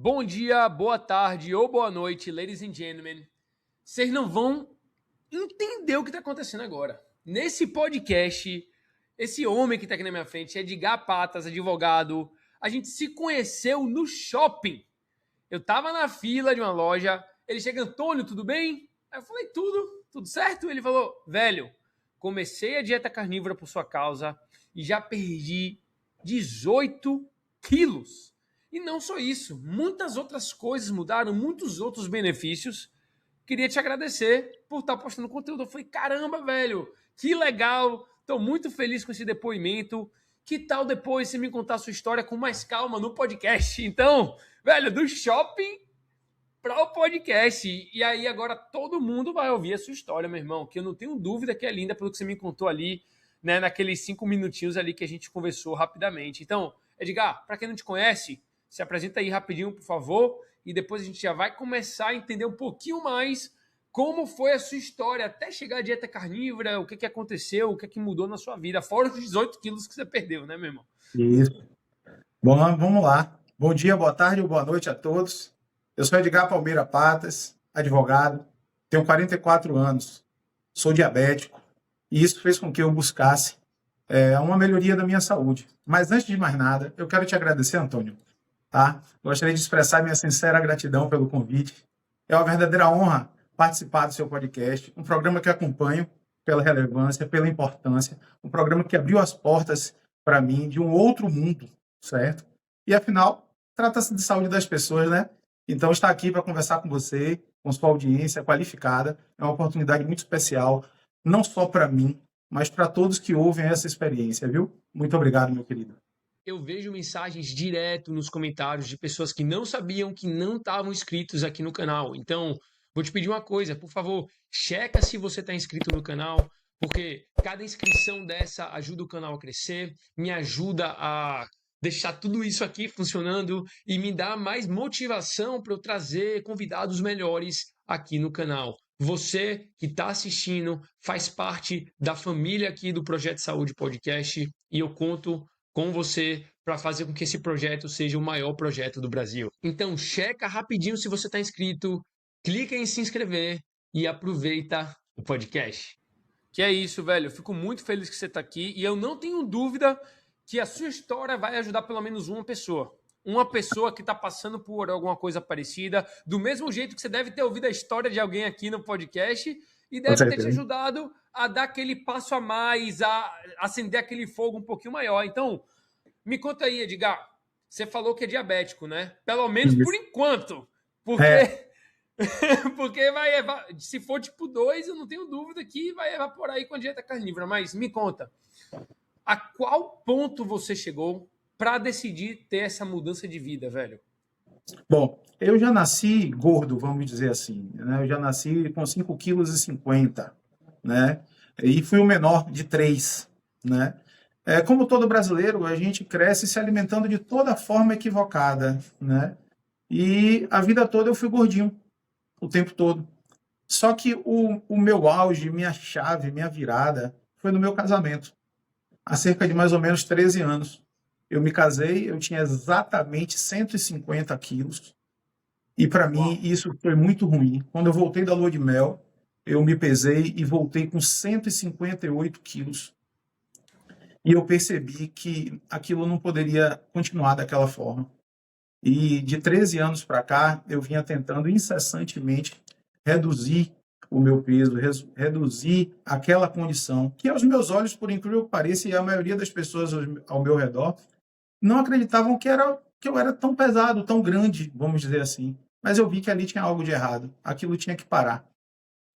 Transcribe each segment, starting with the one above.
Bom dia, boa tarde ou boa noite, ladies and gentlemen. Vocês não vão entender o que está acontecendo agora. Nesse podcast, esse homem que está aqui na minha frente, Edgar Patas, advogado, a gente se conheceu no shopping. Eu estava na fila de uma loja, ele chega, Antônio, tudo bem? Aí eu falei, tudo certo? Ele falou, velho, comecei a dieta carnívora por sua causa e já perdi 18 quilos. E não só isso, muitas outras coisas mudaram, muitos outros benefícios. Queria te agradecer por estar postando conteúdo. Eu falei, caramba, velho, que legal. Estou muito feliz com esse depoimento. Que tal depois você me contar a sua história com mais calma no podcast? Então, velho, do shopping para o podcast. E aí agora todo mundo vai ouvir a sua história, meu irmão, que eu não tenho dúvida que é linda pelo que você me contou ali, né, naqueles 5 minutinhos ali que a gente conversou rapidamente. Então, Edgar, para quem não te conhece, se apresenta aí rapidinho, por favor, e depois a gente já vai começar a entender um pouquinho mais como foi a sua história até chegar à dieta carnívora, o que aconteceu, o que mudou na sua vida, fora os 18 quilos que você perdeu, né, meu irmão? Isso. Bom, vamos lá. Bom dia, boa tarde ou boa noite a todos. Eu sou Edgar Palmeira Patas, advogado, tenho 44 anos, sou diabético, e isso fez com que eu buscasse uma melhoria da minha saúde. Mas antes de mais nada, eu quero te agradecer, Antônio. Tá? Gostaria de expressar minha sincera gratidão pelo convite. É uma verdadeira honra participar do seu podcast, um programa que acompanho pela relevância, pela importância, um programa que abriu as portas para mim de um outro mundo, certo? E, afinal, trata-se de saúde das pessoas, né? Então, estar aqui para conversar com você, com sua audiência qualificada, é uma oportunidade muito especial, não só para mim, mas para todos que ouvem essa experiência, viu? Muito obrigado, meu querido. Eu vejo mensagens direto nos comentários de pessoas que não sabiam que não estavam inscritos aqui no canal. Então, vou te pedir uma coisa, por favor, checa se você está inscrito no canal, porque cada inscrição dessa ajuda o canal a crescer, me ajuda a deixar tudo isso aqui funcionando e me dá mais motivação para eu trazer convidados melhores aqui no canal. Você que está assistindo faz parte da família aqui do Projeto Saúde Podcast e eu conto com você para fazer com que esse projeto seja o maior projeto do Brasil. Então, checa rapidinho se você está inscrito, clica em se inscrever e aproveita o podcast. Que é isso, velho. Eu fico muito feliz que você está aqui e eu não tenho dúvida que a sua história vai ajudar pelo menos uma pessoa. Uma pessoa que está passando por alguma coisa parecida, do mesmo jeito que você deve ter ouvido a história de alguém aqui no podcast e deve ter te ajudado a dar aquele passo a mais, a acender aquele fogo um pouquinho maior. Então, me conta aí, Edgar. Você falou que é diabético, né? Pelo menos por enquanto. Porque, porque se for tipo 2, eu não tenho dúvida que vai evaporar aí com a dieta carnívora. Mas me conta, a qual ponto você chegou para decidir ter essa mudança de vida, velho? Bom, eu já nasci gordo, vamos dizer assim, né? Eu já nasci com 5,50 kg, né? E fui o menor de 3, né? Como todo brasileiro, a gente cresce se alimentando de toda forma equivocada, né? E a vida toda eu fui gordinho, o tempo todo. Só que o meu auge, minha chave, minha virada, foi no meu casamento, há cerca de mais ou menos 13 anos. Eu me casei, eu tinha exatamente 150 quilos, e para mim isso foi muito ruim. Quando eu voltei da lua de mel, eu me pesei e voltei com 158 quilos. E eu percebi que aquilo não poderia continuar daquela forma. E de 13 anos para cá, eu vinha tentando incessantemente reduzir o meu peso, reduzir aquela condição que aos meus olhos, por incrível que pareça, e a maioria das pessoas ao meu redor, não acreditavam que eu era tão pesado, tão grande, vamos dizer assim. Mas eu vi que ali tinha algo de errado, aquilo tinha que parar.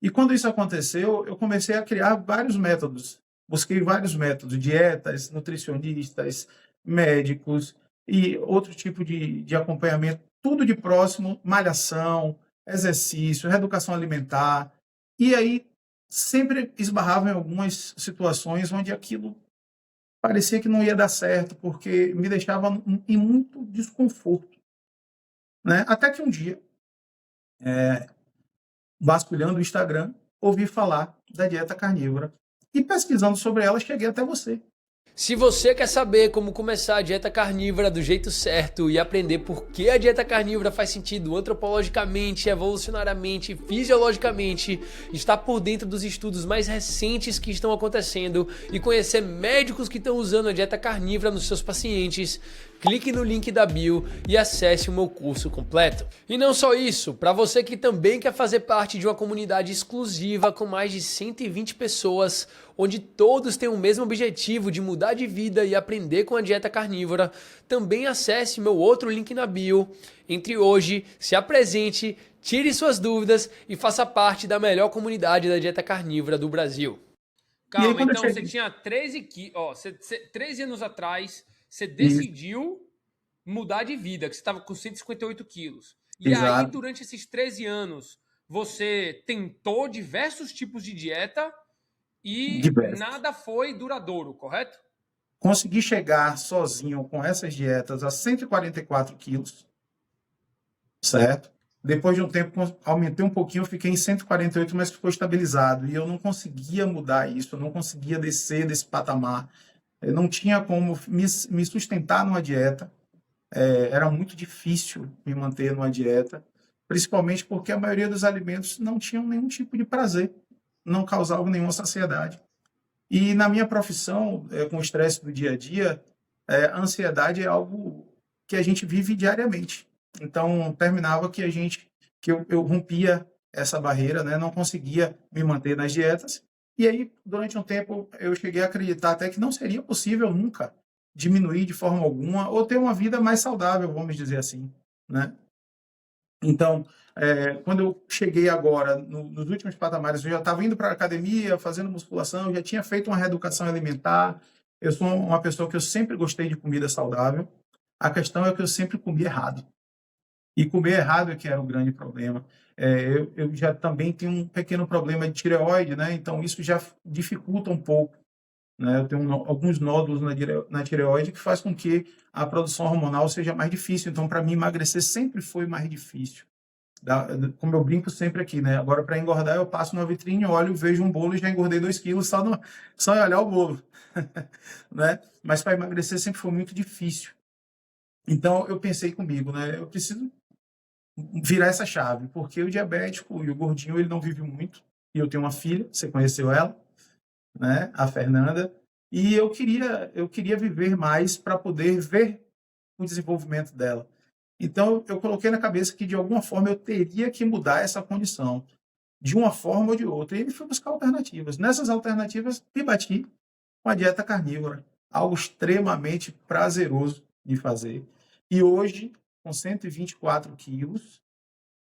E quando isso aconteceu, eu comecei a criar vários métodos. Busquei vários métodos, dietas, nutricionistas, médicos e outro tipo de acompanhamento, tudo de próximo, malhação, exercício, reeducação alimentar. E aí sempre esbarrava em algumas situações onde aquilo parecia que não ia dar certo, porque me deixava em muito desconforto, né? Até que um dia, vasculhando o Instagram, ouvi falar da dieta carnívora. E pesquisando sobre ela, cheguei até você. Se você quer saber como começar a dieta carnívora do jeito certo e aprender por que a dieta carnívora faz sentido antropologicamente, evolucionariamente, fisiologicamente, estar por dentro dos estudos mais recentes que estão acontecendo e conhecer médicos que estão usando a dieta carnívora nos seus pacientes, clique no link da bio e acesse o meu curso completo. E não só isso, para você que também quer fazer parte de uma comunidade exclusiva com mais de 120 pessoas, onde todos têm o mesmo objetivo de mudar de vida e aprender com a dieta carnívora, também acesse meu outro link na bio. Entre hoje, se apresente, tire suas dúvidas e faça parte da melhor comunidade da dieta carnívora do Brasil. E aí, Calma, quando eu então você cheguei. tinha 13 quilos, ó, 13 anos atrás, você Isso, decidiu mudar de vida, que você estava com 158 quilos. E aí, exato. durante esses 13 anos, você tentou diversos tipos de dieta e Diversos. nada foi duradouro, correto? Consegui chegar sozinho com essas dietas a 144 quilos, certo? Depois de um tempo, aumentei um pouquinho, fiquei em 148, mas ficou estabilizado. E eu não conseguia mudar isso, eu não conseguia descer desse patamar. Eu não tinha como me sustentar numa dieta. Era muito difícil me manter numa dieta, principalmente porque a maioria dos alimentos não tinham nenhum tipo de prazer, não causavam nenhuma saciedade. E na minha profissão, com o estresse do dia a dia, a ansiedade é algo que a gente vive diariamente. Então, terminava que eu rompia essa barreira, né? Não conseguia me manter nas dietas. E aí, durante um tempo, eu cheguei a acreditar até que não seria possível nunca diminuir de forma alguma ou ter uma vida mais saudável, vamos dizer assim, né? Então, quando eu cheguei agora, nos últimos patamares, eu já estava indo para a academia, fazendo musculação, eu já tinha feito uma reeducação alimentar. Eu sou uma pessoa que eu sempre gostei de comida saudável. A questão é que eu sempre comi errado. E comer errado é que era o grande problema. Eu já também tenho um pequeno problema de tireoide, né? Então isso já dificulta um pouco, né? Eu tenho alguns nódulos na tireoide que faz com que a produção hormonal seja mais difícil. Então, para mim, emagrecer sempre foi mais difícil. Como eu brinco sempre aqui, né? Agora, para engordar, eu passo na vitrine, olho, vejo um bolo e já engordei 2 quilos só em olhar o bolo. Né? Mas para emagrecer sempre foi muito difícil. Então, eu pensei comigo, né? Eu preciso virar essa chave, porque o diabético e o gordinho, ele não vive muito. E eu tenho uma filha, você conheceu ela, né? A Fernanda. E eu queria viver mais para poder ver o desenvolvimento dela. Então, eu coloquei na cabeça que, de alguma forma, eu teria que mudar essa condição, de uma forma ou de outra. E ele foi buscar alternativas. Nessas alternativas, me bati com a dieta carnívora, algo extremamente prazeroso de fazer. E hoje, com 124 quilos,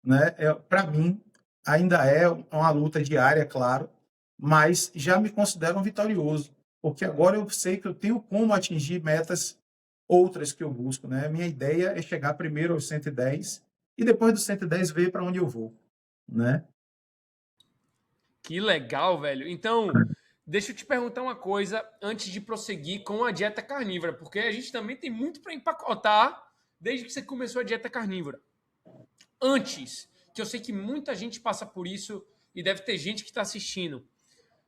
né, para mim, ainda é uma luta diária, claro, mas já me considero um vitorioso, porque agora eu sei que eu tenho como atingir metas outras que eu busco, né? A minha ideia é chegar primeiro aos 110 e depois dos 110 ver para onde eu vou, né? Que legal, velho. Então, deixa eu te perguntar uma coisa antes de prosseguir com a dieta carnívora, porque a gente também tem muito para empacotar desde que você começou a dieta carnívora. Antes, que eu sei que muita gente passa por isso e deve ter gente que está assistindo.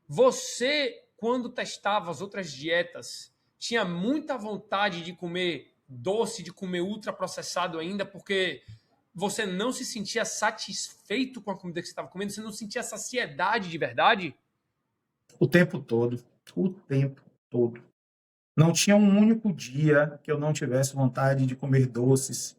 Você, quando testava as outras dietas, tinha muita vontade de comer doce, de comer ultraprocessado ainda, porque você não se sentia satisfeito com a comida que você estava comendo, você não sentia saciedade de verdade? O tempo todo, o tempo todo. Não tinha um único dia que eu não tivesse vontade de comer doces,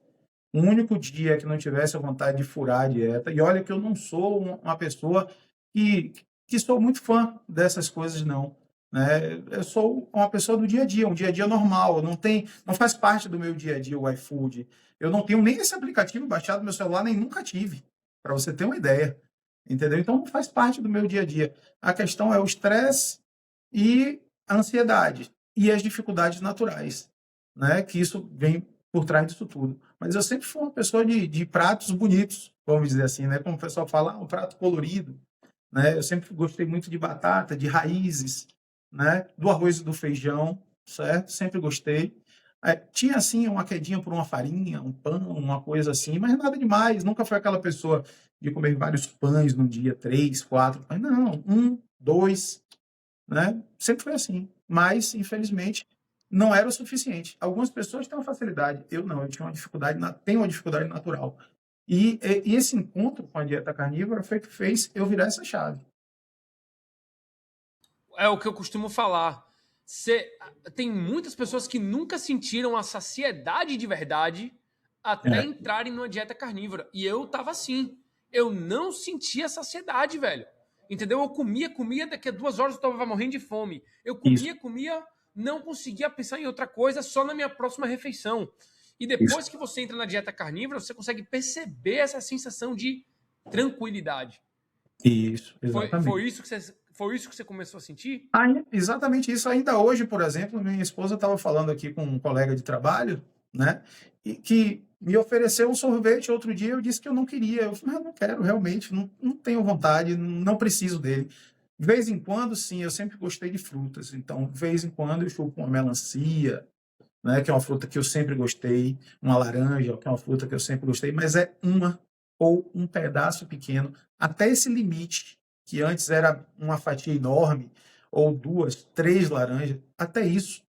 um único dia que não tivesse a vontade de furar a dieta. E olha que eu não sou uma pessoa que, que sou muito fã dessas coisas, não. Né? Eu sou uma pessoa do dia a dia, um dia a dia normal. Não faz parte do meu dia a dia o iFood. Eu não tenho nem esse aplicativo baixado no meu celular, nem nunca tive, para você ter uma ideia. Entendeu? Então não faz parte do meu dia a dia. A questão é o estresse e a ansiedade e as dificuldades naturais, né? Que isso vem por trás disso tudo. Mas eu sempre fui uma pessoa de pratos bonitos, vamos dizer assim, né? Como o pessoal fala, um prato colorido, né? Eu sempre gostei muito de batata, de raízes, né? Do arroz e do feijão, certo? Sempre gostei. Tinha, assim, uma quedinha por uma farinha, um pão, uma coisa assim, mas nada demais. Nunca foi aquela pessoa de comer vários pães num dia, 3, 4 pães. Não, um, dois. né? Sempre foi assim. Mas, infelizmente, não era o suficiente. Algumas pessoas têm uma facilidade, eu não, eu tinha uma dificuldade, tenho uma dificuldade natural. E esse encontro com a dieta carnívora foi que fez eu virar essa chave. É o que eu costumo falar. Tem muitas pessoas que nunca sentiram a saciedade de verdade até É, entrarem numa dieta carnívora. E eu tava assim. Eu não sentia saciedade, velho. Entendeu? Eu comia, daqui a 2 horas eu tava morrendo de fome. Eu isso, comia, não conseguia pensar em outra coisa, só na minha próxima refeição. E isso, depois que você entra na dieta carnívora, você consegue perceber essa sensação de tranquilidade. isso, Foi, exatamente. foi, isso, que você, foi isso que você começou a sentir? Exatamente isso. Ainda hoje, por exemplo, minha esposa estava falando aqui com um colega de trabalho, né? E que me ofereceu um sorvete outro dia. Eu disse que eu não queria. Eu falei, mas eu não quero, realmente, não tenho vontade, não preciso dele. De vez em quando, sim, eu sempre gostei de frutas. Então, de vez em quando, eu chupo uma melancia, né? Que é uma fruta que eu sempre gostei, uma laranja, que é uma fruta que eu sempre gostei, mas é uma ou um pedaço pequeno, até esse limite, que antes era uma fatia enorme, ou duas, três laranjas, até isso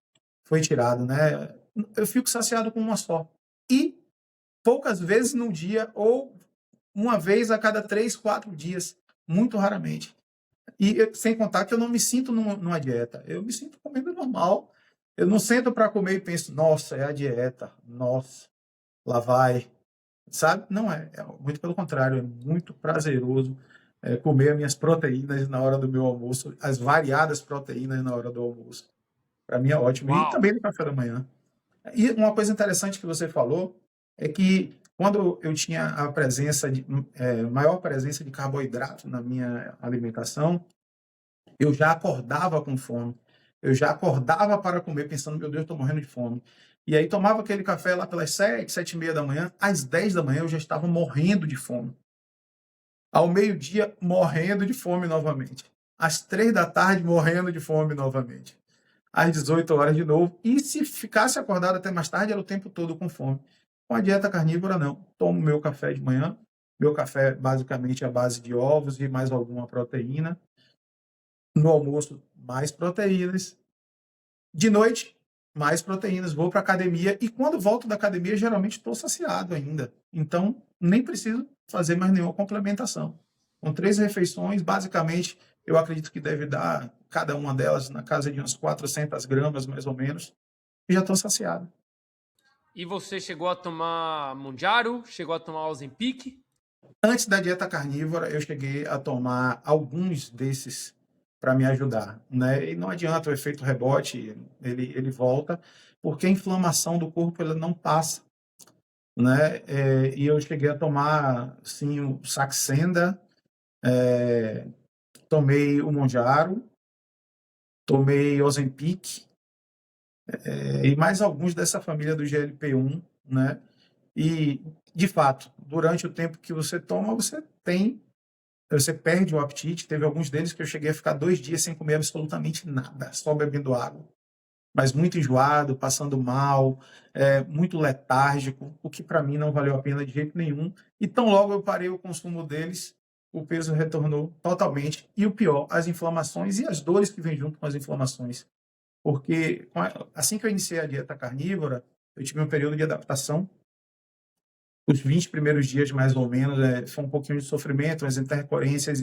foi tirado, né? Eu fico saciado com uma só. E poucas vezes no dia, ou uma vez a cada 3, 4 dias, muito raramente. E sem contar que eu não me sinto numa dieta, eu me sinto comendo normal. Eu não sento para comer e penso, nossa, é a dieta, nossa, lá vai, sabe? Não é, é muito pelo contrário, é muito prazeroso comer as minhas proteínas na hora do meu almoço, as variadas proteínas na hora do almoço. Para mim é ótimo. E Uau! também no café da manhã. E uma coisa interessante que você falou é que quando eu tinha a presença maior presença de carboidrato na minha alimentação, eu já acordava com fome. Eu já acordava para comer pensando, meu Deus, estou morrendo de fome. E aí tomava aquele café lá pelas 7, 7:30 da manhã. Às 10 da manhã eu já estava morrendo de fome. Ao meio-dia, morrendo de fome novamente. Às 3 da tarde, morrendo de fome novamente. Às 18 horas de novo. E se ficasse acordado até mais tarde, era o tempo todo com fome. Com a dieta carnívora, não. Tomo meu café de manhã. Meu café basicamente é à base de ovos e mais alguma proteína. No almoço, mais proteínas. De noite, mais proteínas. Vou para academia e quando volto da academia, geralmente estou saciado ainda. Então, nem preciso fazer mais nenhuma complementação. Com 3 refeições, basicamente, eu acredito que deve dar cada uma delas na casa de umas 400 gramas, mais ou menos, e já estou saciado. E você chegou a tomar Monjaro? Chegou a tomar Ozempic? Antes da dieta carnívora, eu cheguei a tomar alguns desses para me ajudar, né? E não adianta o efeito rebote, ele volta, porque a inflamação do corpo ela não passa, né? E eu cheguei a tomar, sim, o Saxenda, tomei o Monjaro, tomei Ozempic, e mais alguns dessa família do GLP-1, né? E, de fato, durante o tempo que você toma, você perde o apetite. Teve alguns deles que eu cheguei a ficar 2 dias sem comer absolutamente nada, só bebendo água. Mas muito enjoado, passando mal, muito letárgico, o que para mim não valeu a pena de jeito nenhum. E tão logo eu parei o consumo deles, o peso retornou totalmente. E o pior, as inflamações e as dores que vêm junto com as inflamações. Porque assim que eu iniciei a dieta carnívora, eu tive um período de adaptação. Os 20 primeiros dias, mais ou menos, foi um pouquinho de sofrimento, as intercorrências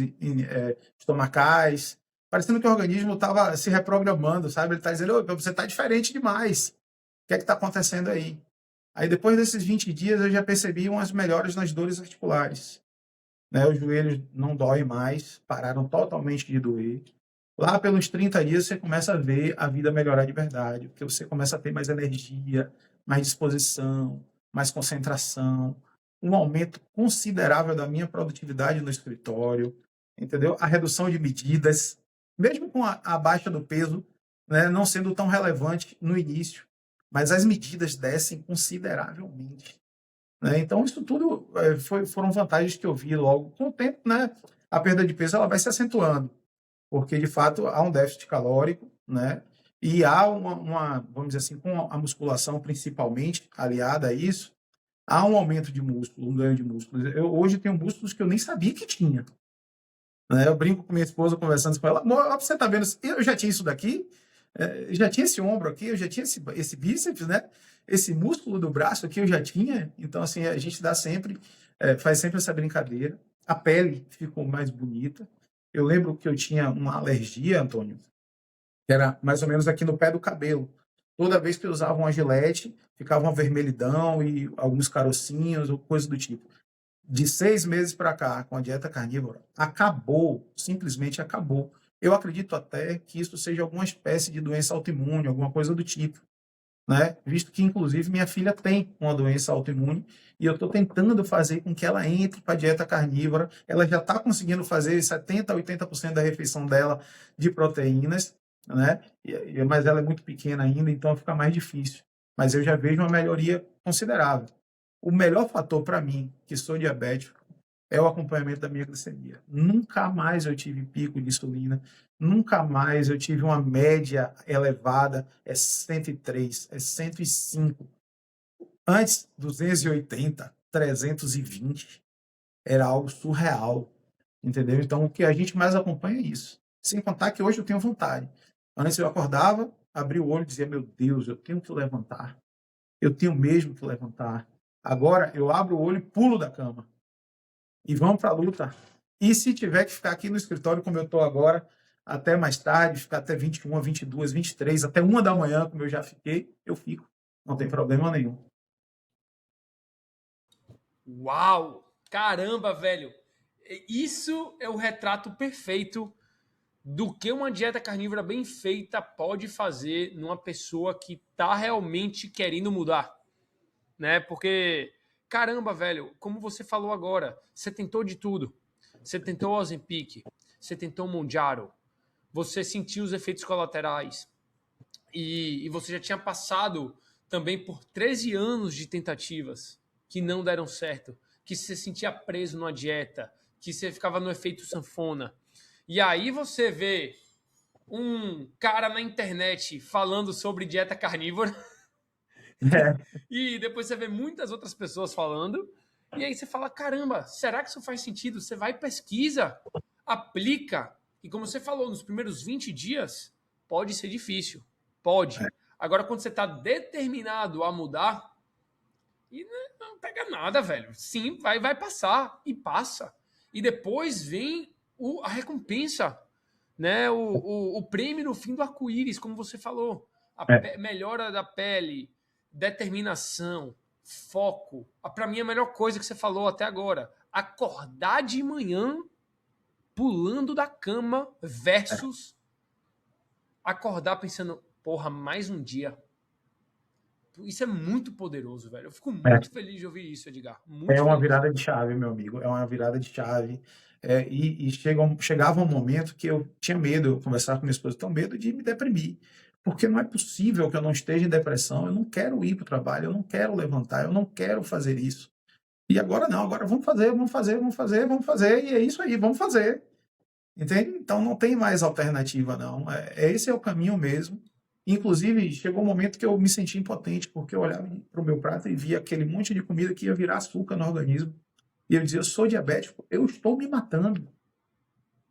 estomacais, parecendo que o organismo estava se reprogramando, sabe? Ele está dizendo, "Ô, você está diferente demais. O que é que está acontecendo aí?" Aí, depois desses 20 dias, eu já percebi umas melhoras nas dores articulares, né? Os joelhos não doem mais, pararam totalmente de doer. Lá pelos 30 dias, você começa a ver a vida melhorar de verdade, porque você começa a ter mais energia, mais disposição, mais concentração, um aumento considerável da minha produtividade no escritório, entendeu? A redução de medidas, mesmo com a baixa do peso, né, não sendo tão relevante no início, mas as medidas descem consideravelmente, né? Então, isso tudo foram vantagens que eu vi logo com o tempo, né? A perda de peso ela vai se acentuando porque de fato há um déficit calórico, né? E há vamos dizer assim, com a musculação principalmente aliada a isso, há um aumento de músculo, um ganho de músculo. Eu hoje tenho músculos que eu nem sabia que tinha. né? Eu brinco com minha esposa conversando com ela, amor, ó, você tá vendo, eu já tinha isso daqui, já tinha esse ombro aqui, eu já tinha esse bíceps, né? Esse músculo do braço aqui eu já tinha. Então, assim, a gente dá sempre, faz sempre essa brincadeira. A pele ficou mais bonita. Eu lembro que eu tinha uma alergia, Antônio, que era mais ou menos aqui no pé do cabelo. Toda vez que eu usava uma gilete, ficava uma vermelhidão e alguns carocinhos ou coisa do tipo. De 6 meses para cá, com a dieta carnívora, acabou, simplesmente acabou. Eu acredito até que isso seja alguma espécie de doença autoimune, alguma coisa do tipo, né? Visto que, inclusive, minha filha tem uma doença autoimune e eu estou tentando fazer com que ela entre para a dieta carnívora. Ela já está conseguindo fazer 70% a 80% da refeição dela de proteínas, né? Mas ela é muito pequena ainda, então fica mais difícil. Mas eu já vejo uma melhoria considerável. O melhor fator para mim, que sou diabético, é o acompanhamento da minha glicemia. Nunca mais eu tive pico de insulina, nunca mais eu tive uma média elevada, é 103, é 105. Antes, 280, 320, era algo surreal, entendeu? Então, o que a gente mais acompanha é isso. Sem contar que hoje eu tenho vontade. Antes eu acordava, abria o olho e dizia, meu Deus, eu tenho que levantar. Eu tenho mesmo que levantar. Agora eu abro o olho e pulo da cama. E vamos para a luta. E se tiver que ficar aqui no escritório, como eu estou agora, até mais tarde, ficar até 21, 22, 23, até 1 da manhã, como eu já fiquei, eu fico. Não tem problema nenhum. Uau! Caramba, velho! Isso é o retrato perfeito do que uma dieta carnívora bem feita pode fazer numa pessoa que tá realmente querendo mudar, né? Porque, caramba, velho, como você falou agora, você tentou de tudo. Você tentou o Ozempic, você tentou o Mounjaro, você sentiu os efeitos colaterais e você já tinha passado também por 13 anos de tentativas que não deram certo, que você se sentia preso numa dieta, que você ficava no efeito sanfona. E aí você vê um cara na internet falando sobre dieta carnívora e depois você vê muitas outras pessoas falando e aí você fala, caramba, será que isso faz sentido? Você vai, pesquisa, aplica e como você falou, nos primeiros 20 dias pode ser difícil, pode. Agora quando você está determinado a mudar e não pega nada, velho. Sim, vai passar e passa. E depois vem a recompensa, né? O prêmio no fim do arco-íris, como você falou. A É, melhora da pele, determinação, foco. Para mim, a melhor coisa que você falou até agora. Acordar de manhã pulando da cama versus acordar pensando, porra, mais um dia. Isso é muito poderoso, velho. Eu fico é, muito feliz de ouvir isso, Edgar. Muito é uma feliz. virada de chave, meu amigo. É uma virada de chave. E chegava um momento que eu tinha medo, eu conversava com minha esposa, tenho medo de me deprimir. Porque não é possível que eu não esteja em depressão. Eu não quero ir para o trabalho, eu não quero levantar, eu não quero fazer isso. E agora não, agora vamos fazer, vamos fazer, vamos fazer, vamos fazer, e é isso aí, vamos fazer. Entende? Então não tem mais alternativa, não. Esse é o caminho mesmo. Inclusive, chegou um momento que eu me senti impotente, porque eu olhava para o meu prato e via aquele monte de comida que ia virar açúcar no organismo. E eu dizia, eu sou diabético, eu estou me matando.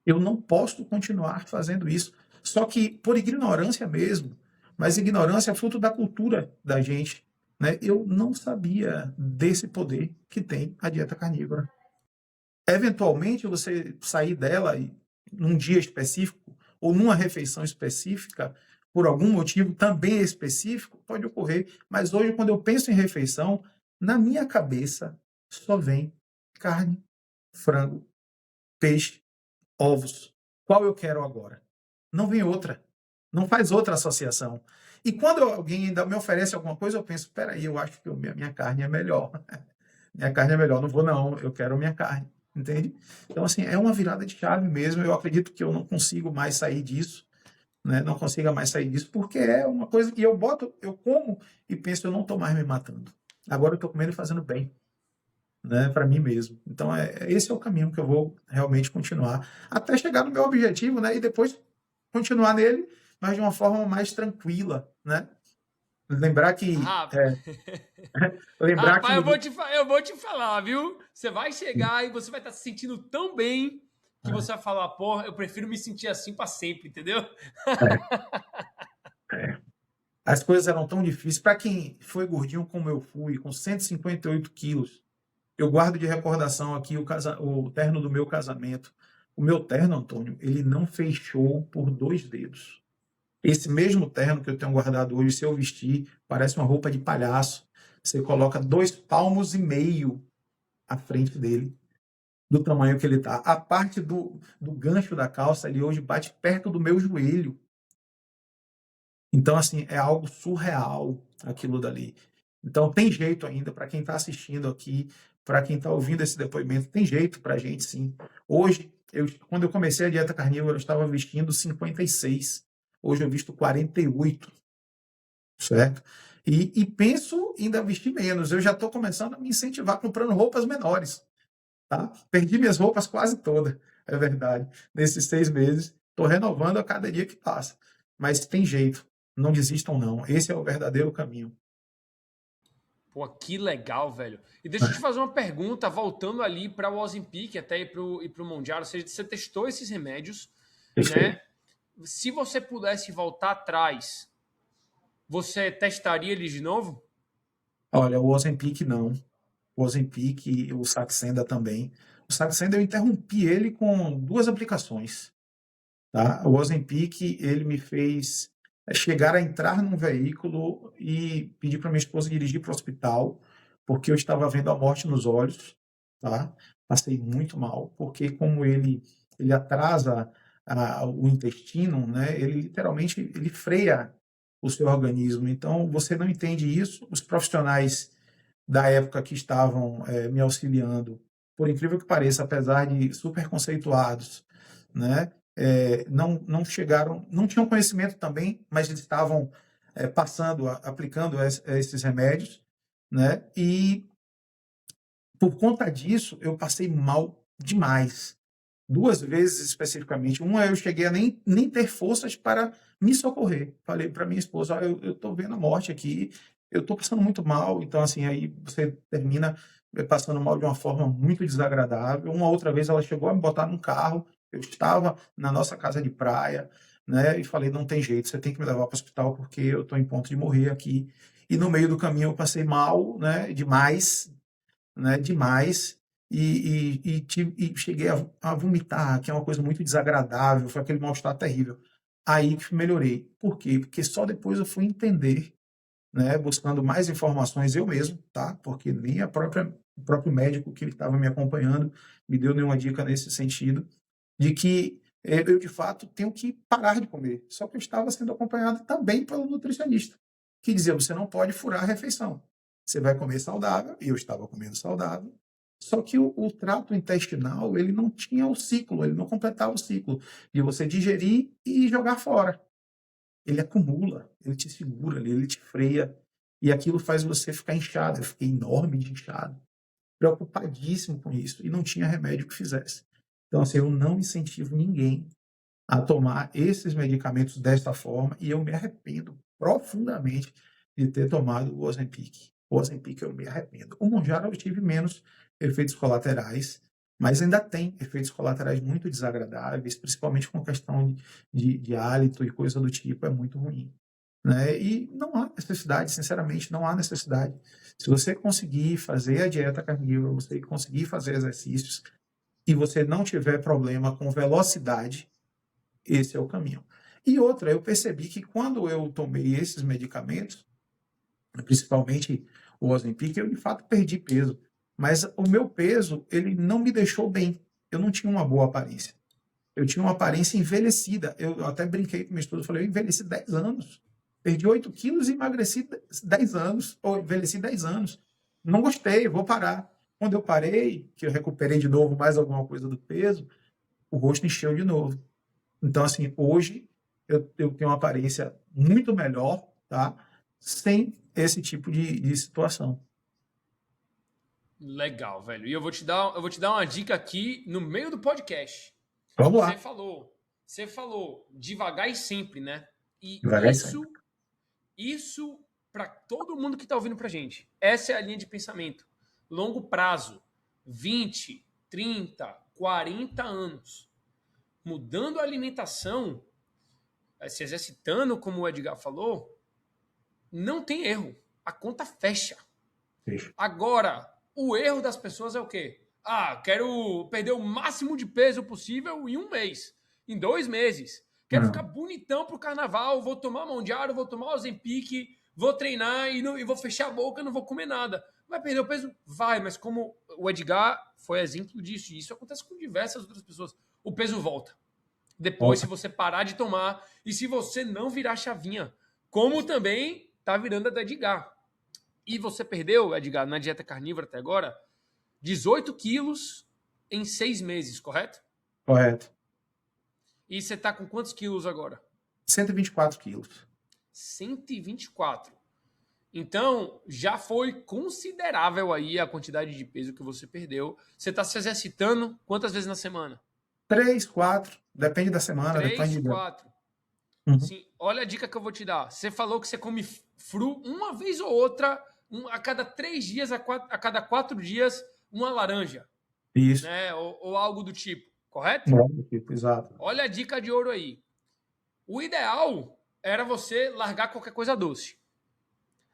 Eu não posso continuar fazendo isso. Só que por ignorância mesmo, mas ignorância é fruto da cultura da gente. Né? Eu não sabia desse poder que tem a dieta carnívora. Eventualmente, você sair dela num dia específico ou numa refeição específica, por algum motivo também específico, pode ocorrer. Mas hoje, quando eu penso em refeição, na minha cabeça só vem carne, frango, peixe, ovos. Qual eu quero agora? Não vem outra. Não faz outra associação. E quando alguém ainda me oferece alguma coisa, eu penso, peraí, eu acho que a minha carne é melhor. Minha carne é melhor, não vou não, eu quero minha carne. Entende? Então, assim, é uma virada de chave mesmo. Eu acredito que eu não consigo mais sair disso, né? Não consiga mais sair disso, porque é uma coisa que eu como e penso, eu não estou mais me matando. Agora eu estou comendo e fazendo bem, né? Para mim mesmo. Então, esse é o caminho que eu vou realmente continuar, até chegar no meu objetivo, né? E depois continuar nele, mas de uma forma mais tranquila, né? Lembrar que, Ah, lembrar que rapaz, eu vou te falar, viu? Você vai chegar e você vai estar se sentindo tão bem que você vai falar, porra, eu prefiro me sentir assim para sempre, entendeu? É. As coisas eram tão difíceis. Para quem foi gordinho como eu fui, com 158 quilos, eu guardo de recordação aqui o terno do meu casamento. O meu terno, Antônio, ele não fechou por 2 dedos. Esse mesmo terno que eu tenho guardado hoje, se eu vestir, parece uma roupa de palhaço. Você coloca 2,5 palmos à frente dele, do tamanho que ele tá. A parte do gancho da calça, ele hoje bate perto do meu joelho. Então, assim, é algo surreal aquilo dali. Então, tem jeito ainda para quem está assistindo aqui, para quem está ouvindo esse depoimento, tem jeito para a gente, sim. Hoje, quando eu comecei a dieta carnívora, eu estava vestindo 56. Hoje eu visto 48, certo? E penso em ainda vestir menos. Eu já estou começando a me incentivar comprando roupas menores, tá? Perdi minhas roupas quase todas, é verdade, nesses 6 meses. Estou renovando a cada dia que passa. Mas tem jeito. Não desistam, não. Esse é o verdadeiro caminho. Pô, que legal, velho. E deixa eu te fazer uma pergunta, voltando ali para o Ozempic, até ir pro Mondial. Ou seja, você testou esses remédios, né? Se você pudesse voltar atrás, você testaria eles de novo? Olha, o Ozempic não. O Ozempic e o Saxenda também. O Saxenda eu interrompi ele com 2 aplicações, tá? O Ozempic, ele me fez chegar a entrar num veículo e pedir para minha esposa dirigir para o hospital, porque eu estava vendo a morte nos olhos, tá? Passei muito mal, porque como ele atrasa o intestino, né? Ele literalmente ele freia o seu organismo. Então, você não entende isso. Os profissionais da época que estavam me auxiliando, por incrível que pareça, apesar de super conceituados, né? Não chegaram, não tinham conhecimento também, mas eles estavam aplicando esses remédios, né? E por conta disso, eu passei mal demais. 2 vezes especificamente. Uma, eu cheguei a nem ter forças para me socorrer. Falei para minha esposa: eu estou vendo a morte aqui, eu estou passando muito mal. Então, assim, aí você termina passando mal de uma forma muito desagradável. Uma outra vez, ela chegou a me botar num carro. Eu estava na nossa casa de praia, né? E falei: não tem jeito, você tem que me levar para o hospital porque eu estou em ponto de morrer aqui. E no meio do caminho eu passei mal, né? Demais, né? Demais. E cheguei a vomitar, que é uma coisa muito desagradável, foi aquele mal-estar terrível. Aí que melhorei. Por quê? Porque só depois eu fui entender, né, buscando mais informações eu mesmo, tá? Porque nem o próprio médico que estava me acompanhando me deu nenhuma dica nesse sentido, de que eu de fato tenho que parar de comer. Só que eu estava sendo acompanhado também pelo nutricionista, que dizia: você não pode furar a refeição. Você vai comer saudável, e eu estava comendo saudável, só que o trato intestinal, ele não tinha o ciclo, ele não completava o ciclo de você digerir e jogar fora. Ele acumula, ele te segura ali, ele te freia, e aquilo faz você ficar inchado. Eu fiquei enorme de inchado, preocupadíssimo com isso, e não tinha remédio que fizesse. Então, assim, eu não incentivo ninguém a tomar esses medicamentos desta forma, e eu me arrependo profundamente de ter tomado o Ozempic. O Ozempic eu me arrependo. O Mounjaro eu tive menos efeitos colaterais, mas ainda tem efeitos colaterais muito desagradáveis, principalmente com questão de hálito e coisa do tipo, é muito ruim, né? E não há necessidade, sinceramente, não há necessidade. Se você conseguir fazer a dieta carnívora, você conseguir fazer exercícios e você não tiver problema com velocidade, esse é o caminho. E outra, eu percebi que quando eu tomei esses medicamentos, principalmente o Ozempic, eu de fato perdi peso. Mas o meu peso, ele não me deixou bem. Eu não tinha uma boa aparência. Eu tinha uma aparência envelhecida. Eu até brinquei com minha esposa, falei: eu envelheci 10 anos. Perdi 8 quilos e emagreci 10 anos, ou envelheci 10 anos. Não gostei, vou parar. Quando eu parei, que eu recuperei de novo mais alguma coisa do peso, o rosto encheu de novo. Então, assim, hoje eu tenho uma aparência muito melhor, tá? Sem esse tipo de situação. Legal, velho. E eu vou te dar uma dica aqui no meio do podcast. Vamos Você lá, falou, você falou devagar e sempre, né? E devagar e sempre. isso para todo mundo que tá ouvindo pra gente. Essa é a linha de pensamento. Longo prazo, 20, 30, 40 anos. mudando a alimentação, se exercitando, como o Edgar falou, não tem erro. A conta fecha. Fecha. Agora, o erro das pessoas é o quê? Ah, quero perder o máximo de peso possível em 1 mês, em 2 meses. Quero ficar bonitão pro carnaval, vou tomar Mondiaro, vou tomar Ozempic, vou treinar e vou fechar a boca, não vou comer nada. Vai perder o peso? Vai, mas como o Edgar foi exemplo disso, e isso acontece com diversas outras pessoas, o peso volta. Depois, se você parar de tomar e se você não virar chavinha, como também tá virando a do Edgar. E você perdeu, Edgar, na dieta carnívora até agora, 18 quilos em 6 meses, correto? Correto. E você tá com quantos quilos agora? 124 quilos. 124. Então, já foi considerável aí a quantidade de peso que você perdeu. Você tá se exercitando quantas vezes na semana? 3, 4, depende da semana. 3, 4. Sim, olha a dica que eu vou te dar. Você falou que você come fru uma vez ou outra, a cada 3 dias, a cada 4 dias, uma laranja. Isso. Né? Ou algo do tipo, correto? Algo do tipo, exato. Olha a dica de ouro aí. O ideal era você largar qualquer coisa doce.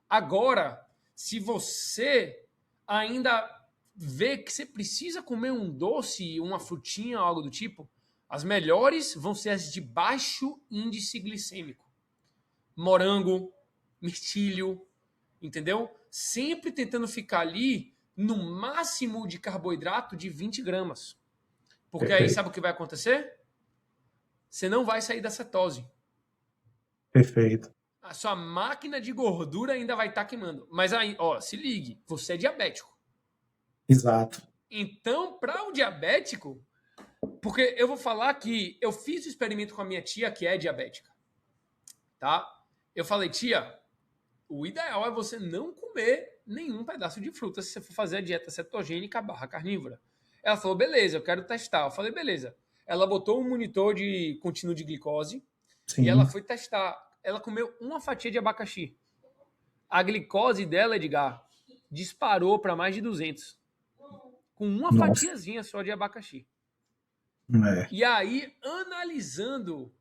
Agora, se você ainda vê que você precisa comer um doce, uma frutinha, algo do tipo, as melhores vão ser as de baixo índice glicêmico. Morango, mirtilho, entendeu? Sempre tentando ficar ali no máximo de carboidrato de 20 gramas. Porque Perfeito. aí sabe o que vai acontecer? Você não vai sair da cetose. Perfeito. A sua máquina de gordura ainda vai estar queimando. Mas aí, ó, se ligue, você é diabético. Exato. Então, para o diabético, porque eu vou falar que eu fiz o experimento com a minha tia, que é diabética, tá? Eu falei, tia, o ideal é você não comer nenhum pedaço de fruta se você for fazer a dieta cetogênica / carnívora. Ela falou, beleza, eu quero testar. Eu falei, beleza. Ela botou um monitor de contínuo de glicose. Sim. E ela foi testar. Ela comeu uma fatia de abacaxi. A glicose dela, Edgar, disparou para mais de 200. Com uma fatiazinha só de abacaxi. E aí, analisando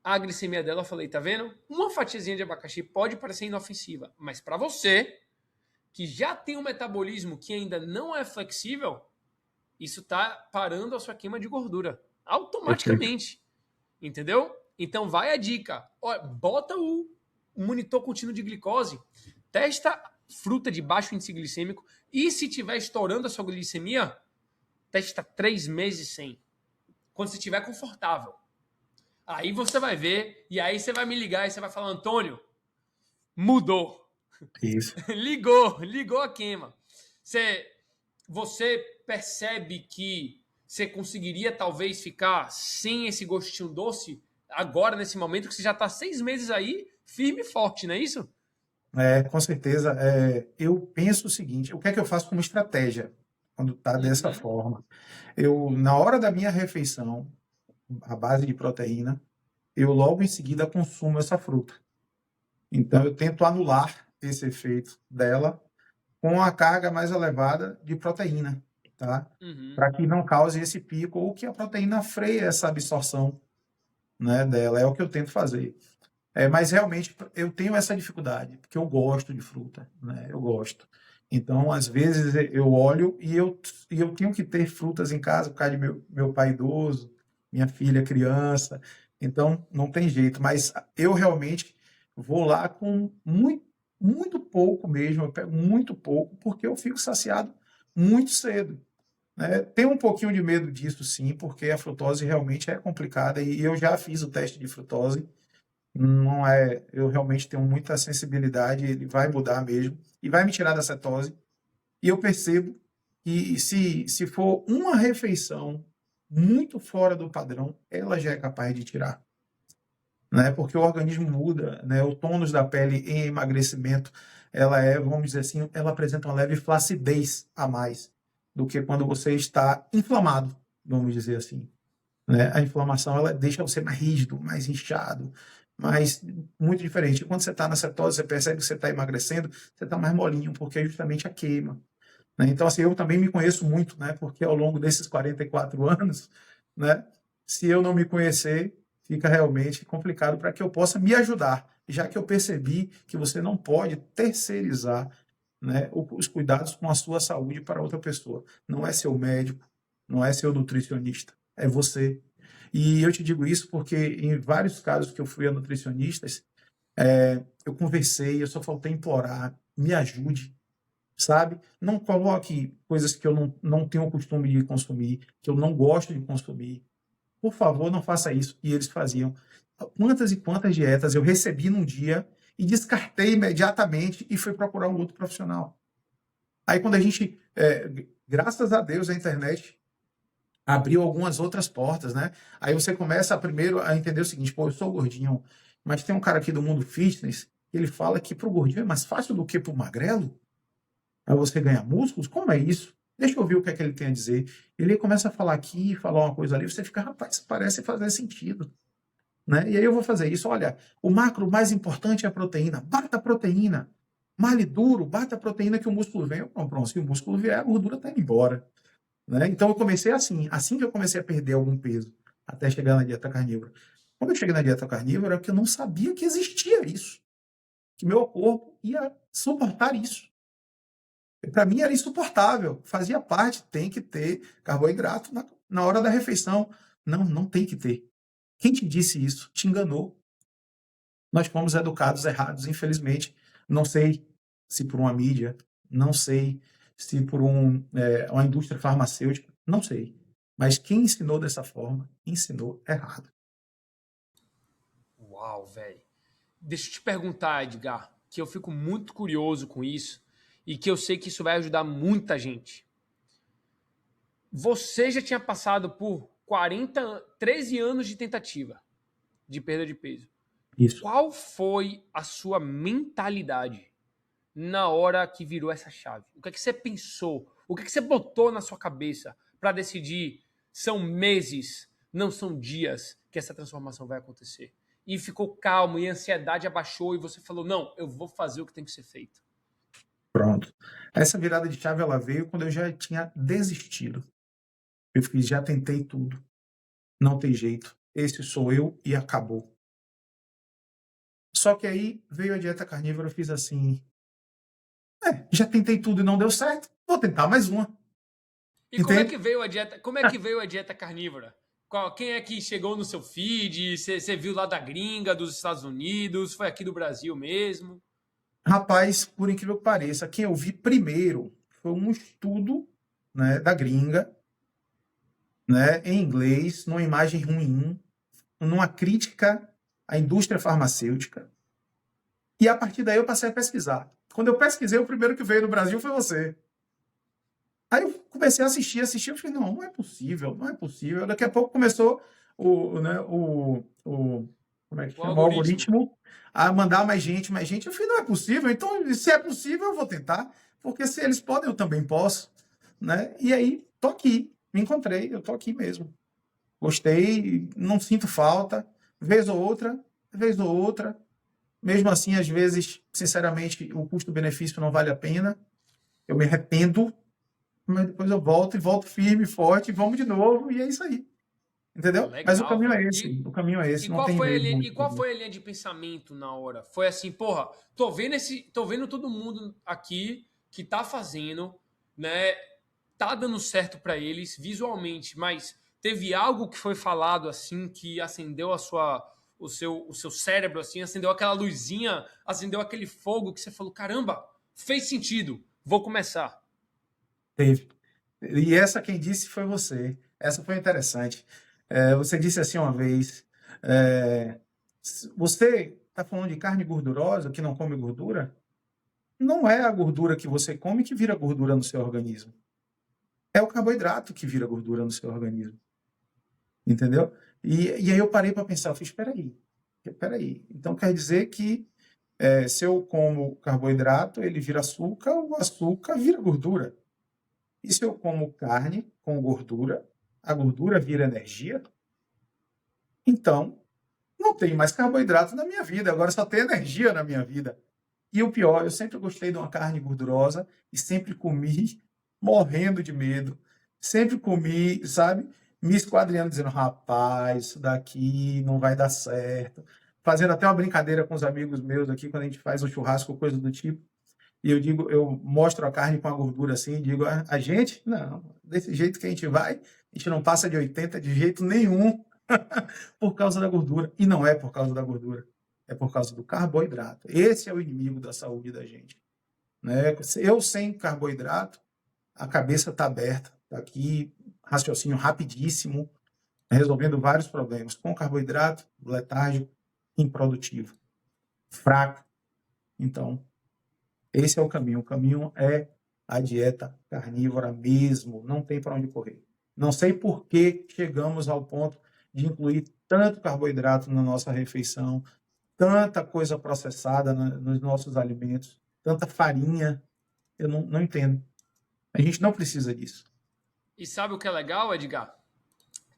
a glicemia dela, eu falei, tá vendo? Uma fatiazinha de abacaxi pode parecer inofensiva, mas para você, que já tem um metabolismo que ainda não é flexível, isso tá parando a sua queima de gordura automaticamente. Entendeu? Então vai a dica. Ó, bota o monitor contínuo de glicose, testa fruta de baixo índice glicêmico e se tiver estourando a sua glicemia, testa 3 meses sem. Quando você estiver confortável. Aí você vai ver e aí você vai me ligar e você vai falar, Antônio, mudou. Isso. ligou a queima. Você percebe que você conseguiria talvez ficar sem esse gostinho doce agora, nesse momento, que você já está 6 meses aí, firme e forte, não é isso? Com certeza. Eu penso o seguinte, o que é que eu faço como estratégia quando está dessa forma? Eu, na hora da minha refeição, à base de proteína, eu logo em seguida consumo essa fruta. Então, eu tento anular esse efeito dela com a carga mais elevada de proteína, tá? Para que não cause esse pico ou que a proteína freie essa absorção, né, dela. É o que eu tento fazer. Mas realmente eu tenho essa dificuldade, porque eu gosto de fruta, né? Eu gosto. Então, às vezes, eu olho e eu tenho que ter frutas em casa por causa de meu pai idoso, minha filha criança. Então, não tem jeito. Mas eu realmente vou lá com muito, muito pouco mesmo. Eu pego muito pouco, porque eu fico saciado muito cedo. Né? Tenho um pouquinho de medo disso, sim, porque a frutose realmente é complicada. E eu já fiz o teste de frutose. Não é, eu realmente tenho muita sensibilidade, ele vai mudar mesmo e vai me tirar da cetose. E eu percebo que se for uma refeição muito fora do padrão, ela já é capaz de tirar, né? Porque o organismo muda, né? O tônus da pele em emagrecimento, vamos dizer assim, ela apresenta uma leve flacidez a mais do que quando você está inflamado, vamos dizer assim, né? A inflamação, ela deixa você mais rígido, mais inchado, mas muito diferente. Quando você está na cetose, você percebe que você está emagrecendo, você está mais molinho, porque é justamente a queima. Né? Então, assim, eu também me conheço muito, né? Porque ao longo desses 44 anos, né? se eu não me conhecer, fica realmente complicado para que eu possa me ajudar, já que eu percebi que você não pode terceirizar, né, os cuidados com a sua saúde para outra pessoa. Não é seu médico, não é seu nutricionista, é você. E eu te digo isso porque em vários casos que eu fui a nutricionistas, eu conversei, eu só faltei implorar, me ajude, sabe? Não coloque coisas que eu não tenho o costume de consumir, que eu não gosto de consumir. Por favor, não faça isso. E eles faziam. Quantas e quantas dietas eu recebi num dia e descartei imediatamente e fui procurar um outro profissional. Aí quando a gente, graças a Deus, a internet abriu algumas outras portas, né? Aí você começa primeiro a entender o seguinte, pô, eu sou gordinho, mas tem um cara aqui do mundo fitness, ele fala que pro gordinho é mais fácil do que pro magrelo, para você ganhar músculos. Como é isso? Deixa eu ouvir o que é que ele tem a dizer. Ele começa a falar aqui, falar uma coisa ali, você fica, rapaz, parece fazer sentido, né? E aí eu vou fazer isso, olha, o macro mais importante é a proteína, bata a proteína, male duro, bata a proteína que o músculo vem. Pronto, se o músculo vier, a gordura está indo embora, né? Então eu comecei assim que eu comecei a perder algum peso, até chegar na dieta carnívora. Quando eu cheguei na dieta carnívora, é que eu não sabia que existia isso, que meu corpo ia suportar isso. Para mim era insuportável, fazia parte, tem que ter carboidrato na hora da refeição. Não, não tem que ter. Quem te disse isso te enganou. Nós fomos educados errados, infelizmente. Não sei se por uma mídia, não sei se por uma indústria farmacêutica, não sei. Mas quem ensinou dessa forma, ensinou errado. Uau, velho. Deixa eu te perguntar, Edgar, que eu fico muito curioso com isso e que eu sei que isso vai ajudar muita gente. Você já tinha passado por 13 anos de tentativa de perda de peso. Isso. Qual foi a sua mentalidade na hora que virou essa chave? O que é que você pensou? O que é que você botou na sua cabeça para decidir são meses, não são dias que essa transformação vai acontecer? E ficou calmo, e a ansiedade abaixou, e você falou, não, eu vou fazer o que tem que ser feito. Pronto. Essa virada de chave ela veio quando eu já tinha desistido. Eu fiz, já tentei tudo. Não tem jeito. Esse sou eu e acabou. Só que aí veio a dieta carnívora, eu fiz assim, já tentei tudo e não deu certo, vou tentar mais uma. E como é que veio a dieta? Como é que veio a dieta carnívora? Quem é que chegou no seu feed? Você viu lá da gringa, dos Estados Unidos? Foi aqui do Brasil mesmo? Rapaz, por incrível que pareça, quem eu vi primeiro foi um estudo, né, da gringa, né, em inglês, numa imagem ruim, numa crítica à indústria farmacêutica. E a partir daí eu passei a pesquisar. Quando eu pesquisei, o primeiro que veio no Brasil foi você. Aí eu comecei a assistir, eu falei, não é possível, não é possível. Daqui a pouco começou como é que chama? O algoritmo a mandar mais gente. Eu falei, não é possível, então se é possível eu vou tentar, porque se eles podem, eu também posso, né? E aí, tô aqui, me encontrei, eu tô aqui mesmo. Gostei, não sinto falta, vez ou outra, mesmo assim, às vezes, sinceramente, o custo-benefício não vale a pena, eu me arrependo, mas depois eu volto e volto firme, forte, e vamos de novo, e é isso aí. Entendeu? Legal. Mas o caminho é esse, não tem medo. E qual foi a linha de pensamento na hora? Foi assim, porra, tô vendo todo mundo aqui que tá fazendo, né? Tá dando certo para eles visualmente, mas teve algo que foi falado assim que acendeu o seu cérebro assim, acendeu aquela luzinha, acendeu aquele fogo que você falou, caramba, fez sentido, vou começar. Teve. E essa quem disse foi você. Essa foi interessante. Você disse assim uma vez, você está falando de carne gordurosa, que não come gordura? Não é a gordura que você come que vira gordura no seu organismo. É o carboidrato que vira gordura no seu organismo. Entendeu? E aí eu parei para pensar, eu fiz, espera aí. Então quer dizer que se eu como carboidrato, ele vira açúcar, o açúcar vira gordura. E se eu como carne com gordura, a gordura vira energia? Então, não tem mais carboidrato na minha vida, agora só tem energia na minha vida. E o pior, eu sempre gostei de uma carne gordurosa e sempre comi morrendo de medo. Sempre comi, sabe? me esquadrinhando, dizendo, rapaz, isso daqui não vai dar certo. Fazendo até uma brincadeira com os amigos meus aqui, quando a gente faz um churrasco, coisa do tipo. E eu digo, eu mostro a carne com a gordura assim, e digo, a gente, não, desse jeito que a gente vai, a gente não passa de 80 de jeito nenhum por causa da gordura. E não é por causa da gordura, é por causa do carboidrato. Esse é o inimigo da saúde da gente, né? Eu sem carboidrato, a cabeça está aberta, está aqui, raciocínio rapidíssimo, resolvendo vários problemas. Com carboidrato, letárgico, improdutivo, fraco. Então, esse é o caminho. O caminho é a dieta carnívora mesmo. Não tem para onde correr. Não sei por que chegamos ao ponto de incluir tanto carboidrato na nossa refeição, tanta coisa processada nos nossos alimentos, tanta farinha. Eu não entendo. A gente não precisa disso. E sabe o que é legal, Edgar?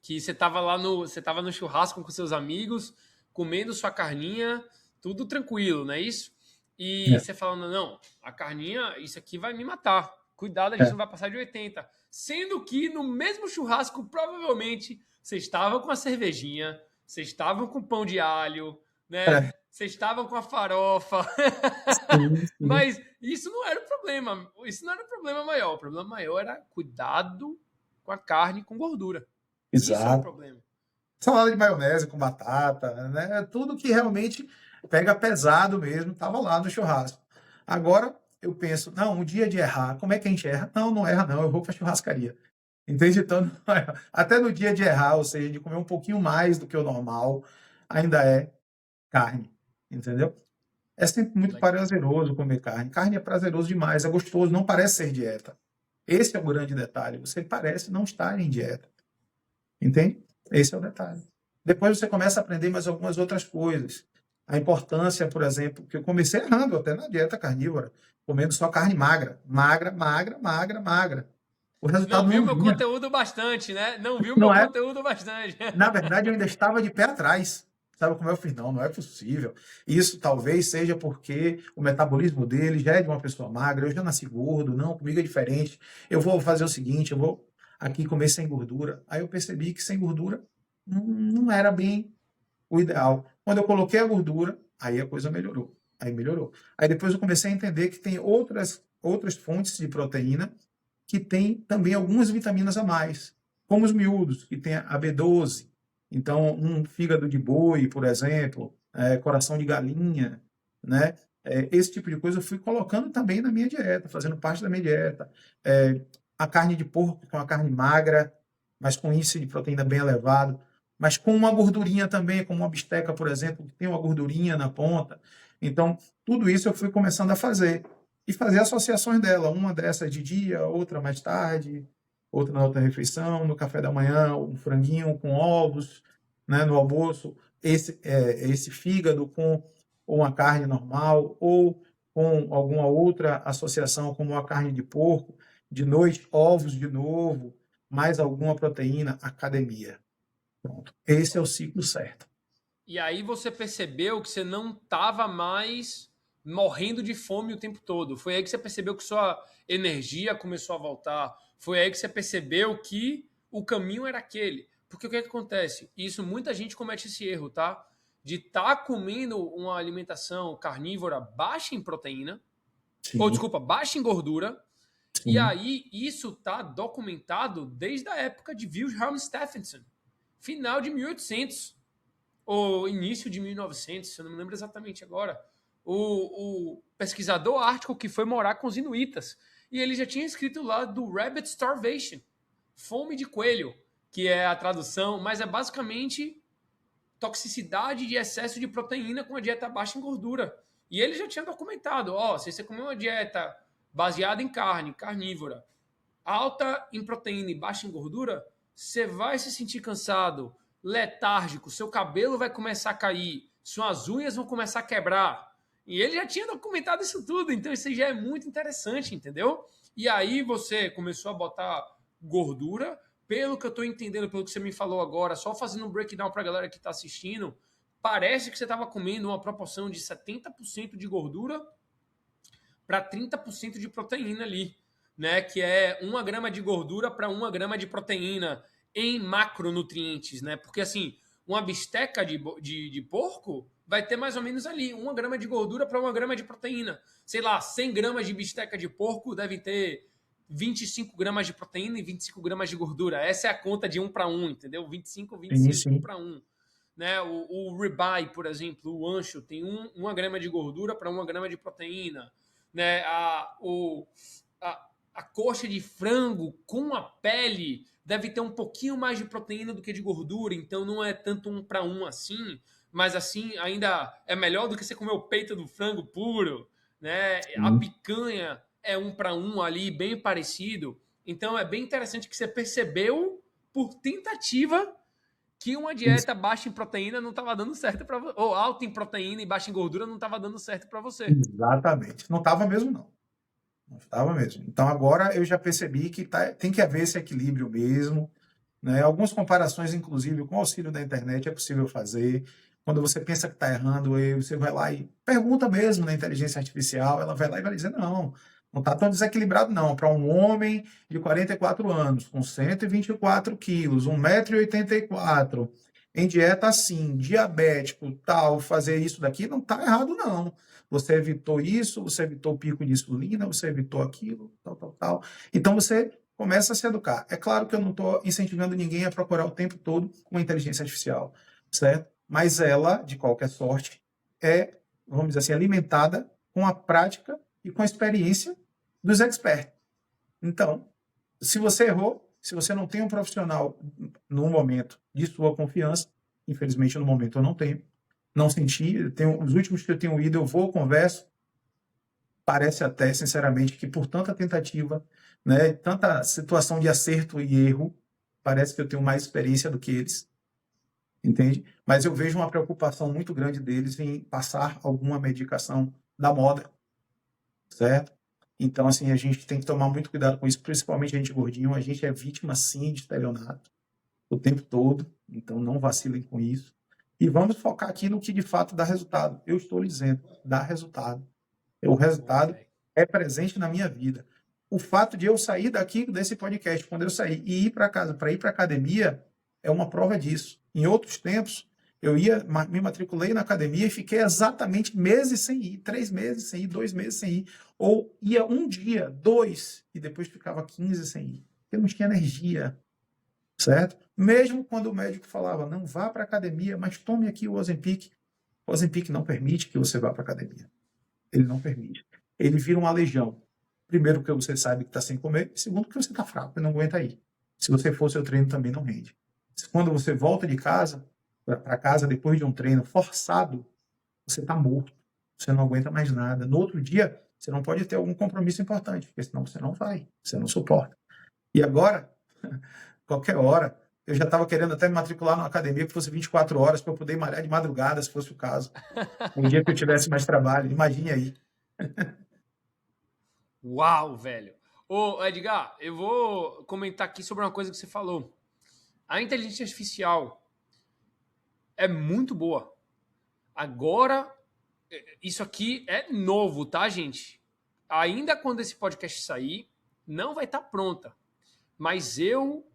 Que você tava lá você tava no churrasco com seus amigos, comendo sua carninha, tudo tranquilo, não é isso? E É, você falando, não, a carninha, isso aqui vai me matar. Cuidado, a gente é, não vai passar de 80. Sendo que no mesmo churrasco, provavelmente, vocês estavam com a cervejinha, vocês estavam com pão de alho, né? é. Vocês estavam com a farofa. Sim, sim. Mas isso não era o problema. Isso não era o problema maior. O problema maior era cuidado com a carne com gordura. Isso é o Exato. problema. Salada de maionese com batata, né? Tudo que realmente pega pesado mesmo, estava lá no churrasco. Agora eu penso, não, um dia de errar, como é que a gente erra? Não, não erra não, eu vou para a churrascaria. Entende? Então, até no dia de errar, ou seja, de comer um pouquinho mais do que o normal, ainda é carne, entendeu? É sempre muito prazeroso comer carne. Carne é prazeroso demais, é gostoso, não parece ser dieta. Esse é o grande detalhe. Você parece não estar em dieta. Entende? Esse é o detalhe. Depois você começa a aprender mais algumas outras coisas. A importância, por exemplo, que eu comecei errando até na dieta carnívora, comendo só carne magra. Magra, magra, magra, magra. O Não resultado viu não meu vinha. conteúdo bastante, né? Não viu meu Não é? conteúdo bastante. Na verdade, eu ainda estava de pé atrás. Sabe como eu fiz? Não, não é possível. Isso talvez seja porque o metabolismo dele já é de uma pessoa magra, eu já nasci gordo, não, comigo é diferente. Eu vou fazer o seguinte, eu vou aqui comer sem gordura. Aí eu percebi que sem gordura não era bem o ideal. Quando eu coloquei a gordura, aí a coisa melhorou. Aí melhorou. Aí depois eu comecei a entender que tem outras fontes de proteína que tem também algumas vitaminas a mais, como os miúdos, que tem a B12. Então, um fígado de boi, por exemplo, coração de galinha, né? Esse tipo de coisa eu fui colocando também na minha dieta, fazendo parte da minha dieta. A carne de porco, com a carne magra, mas com índice de proteína bem elevado, mas com uma gordurinha também, como uma bisteca, por exemplo, que tem uma gordurinha na ponta. Então, tudo isso eu fui começando a fazer e fazer associações dela, uma dessas de dia, outra mais tarde, outra na outra refeição, no café da manhã, um franguinho com ovos, né, no almoço, esse fígado com uma carne normal, ou com alguma outra associação, como a carne de porco, de noite, ovos de novo, mais alguma proteína, academia. Pronto. Esse é o ciclo certo. E aí você percebeu que você não estava mais morrendo de fome o tempo todo. Foi aí que você percebeu que sua energia começou a voltar. Foi aí que você percebeu que o caminho era aquele. Porque o que, é que acontece? Isso muita gente comete esse erro, tá? De estar comendo uma alimentação carnívora baixa em proteína, ou Sim, desculpa, baixa em gordura. E sim. aí isso tá documentado desde a época de Wilhelm Stephenson, final de 1800 ou início de 1900, se eu não me lembro exatamente agora, o pesquisador ártico que foi morar com os inuitas. E ele já tinha escrito lá do Rabbit Starvation, fome de coelho, que é a tradução, mas é basicamente toxicidade de excesso de proteína com a dieta baixa em gordura. E ele já tinha documentado, ó, se você comer uma dieta baseada em carne, carnívora, alta em proteína e baixa em gordura, você vai se sentir cansado, letárgico, seu cabelo vai começar a cair, suas unhas vão começar a quebrar. E ele já tinha documentado isso tudo, então isso já é muito interessante, entendeu? E aí você começou a botar gordura, pelo que eu estou entendendo, pelo que você me falou agora, só fazendo um breakdown para a galera que está assistindo, parece que você estava comendo uma proporção de 70% de gordura para 30% de proteína ali, né? Que é 1 grama de gordura para 1 grama de proteína. em macronutrientes, né? Porque, assim, uma bisteca de porco vai ter mais ou menos ali 1 grama de gordura para 1 grama de proteína. Sei lá, 100 gramas de bisteca de porco deve ter 25 gramas de proteína e 25 gramas de gordura. Essa é a conta de 1 para 1, entendeu? 25, Sim, 25, 1 sim. para 1. Né? O ribeye, por exemplo, o ancho, tem 1 grama de gordura para 1 grama de proteína. Né? A coxa de frango com a pele deve ter um pouquinho mais de proteína do que de gordura, então não é tanto 1 para 1 assim, mas assim ainda é melhor do que você comer o peito do frango puro, né? A Sim. picanha é 1 para 1 ali, bem parecido. Então é bem interessante que você percebeu por tentativa que uma dieta baixa em proteína não estava dando certo para você, ou alta em proteína e baixa em gordura não estava dando certo para você. Exatamente. Não estava mesmo, não. Não estava mesmo. Então agora eu já percebi que tem que haver esse equilíbrio mesmo, né? Algumas comparações, inclusive, com o auxílio da internet é possível fazer. Quando você pensa que está errando, aí você vai lá e pergunta mesmo na inteligência artificial, ela vai lá e vai dizer, não, não está tão desequilibrado não. Para um homem de 44 anos, com 124 quilos, 1,84 m, em dieta assim, diabético, tal, fazer isso daqui, não está errado não. Você evitou isso, você evitou o pico de insulina, você evitou aquilo, tal, tal, tal. Então você começa a se educar. É claro que eu não estou incentivando ninguém a procurar o tempo todo uma inteligência artificial, certo? Mas ela, de qualquer sorte, é, vamos dizer assim, alimentada com a prática e com a experiência dos experts. Então, se você errou, se você não tem um profissional no momento de sua confiança, infelizmente no momento eu não tenho, não senti, os últimos que eu tenho ido, eu vou, converso, parece até, sinceramente, que por tanta tentativa, né, tanta situação de acerto e erro, parece que eu tenho mais experiência do que eles, entende? Mas eu vejo uma preocupação muito grande deles em passar alguma medicação da moda, certo? Então, assim, a gente tem que tomar muito cuidado com isso, principalmente a gente gordinho, a gente é vítima, sim, de estelionato o tempo todo, então não vacilem com isso. E vamos focar aqui no que de fato dá resultado. Eu estou lhe dizendo, dá resultado. O Boa, resultado velho. é presente na minha vida. O fato de eu sair daqui desse podcast, quando eu sair e ir para casa, para ir para academia, é uma prova disso. Em outros tempos, eu me matriculei na academia e fiquei exatamente meses sem ir, 3 meses sem ir, 2 meses sem ir, ou ia um dia, 2, e depois ficava 15 sem ir, porque não tinha energia, certo? Mesmo quando o médico falava, não vá para academia, mas tome aqui o Ozempic não permite que você vá para academia. Ele não permite. Ele vira uma legião. Primeiro, porque você sabe que está sem comer. Segundo, porque você está fraco e não aguenta ir. Se você for, seu treino também não rende. Quando você volta de casa, para casa, depois de um treino forçado, você está morto. Você não aguenta mais nada. No outro dia, você não pode ter algum compromisso importante, porque senão você não vai. Você não suporta. E agora, qualquer hora, eu já estava querendo até me matricular numa academia que fosse 24 horas para eu poder malhar de madrugada, se fosse o caso. Um dia que eu tivesse mais trabalho. Imagine aí. Uau, velho. Ô, Edgar, eu vou comentar aqui sobre uma coisa que você falou. A inteligência artificial é muito boa. Agora, isso aqui é novo, tá, gente? Ainda quando esse podcast sair, não vai estar pronta. Mas eu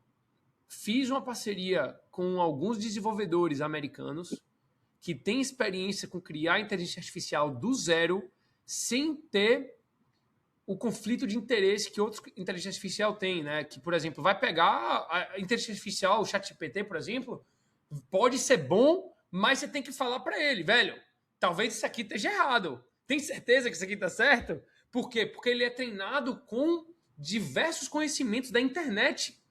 fiz uma parceria com alguns desenvolvedores americanos que têm experiência com criar inteligência artificial do zero, sem ter o conflito de interesse que outros inteligência artificial têm, né? Que, por exemplo, vai pegar a inteligência artificial, o ChatGPT, por exemplo, pode ser bom, mas você tem que falar para ele, velho, talvez isso aqui esteja errado. Tem certeza que isso aqui está certo? Por quê? Porque ele é treinado com diversos conhecimentos da internet,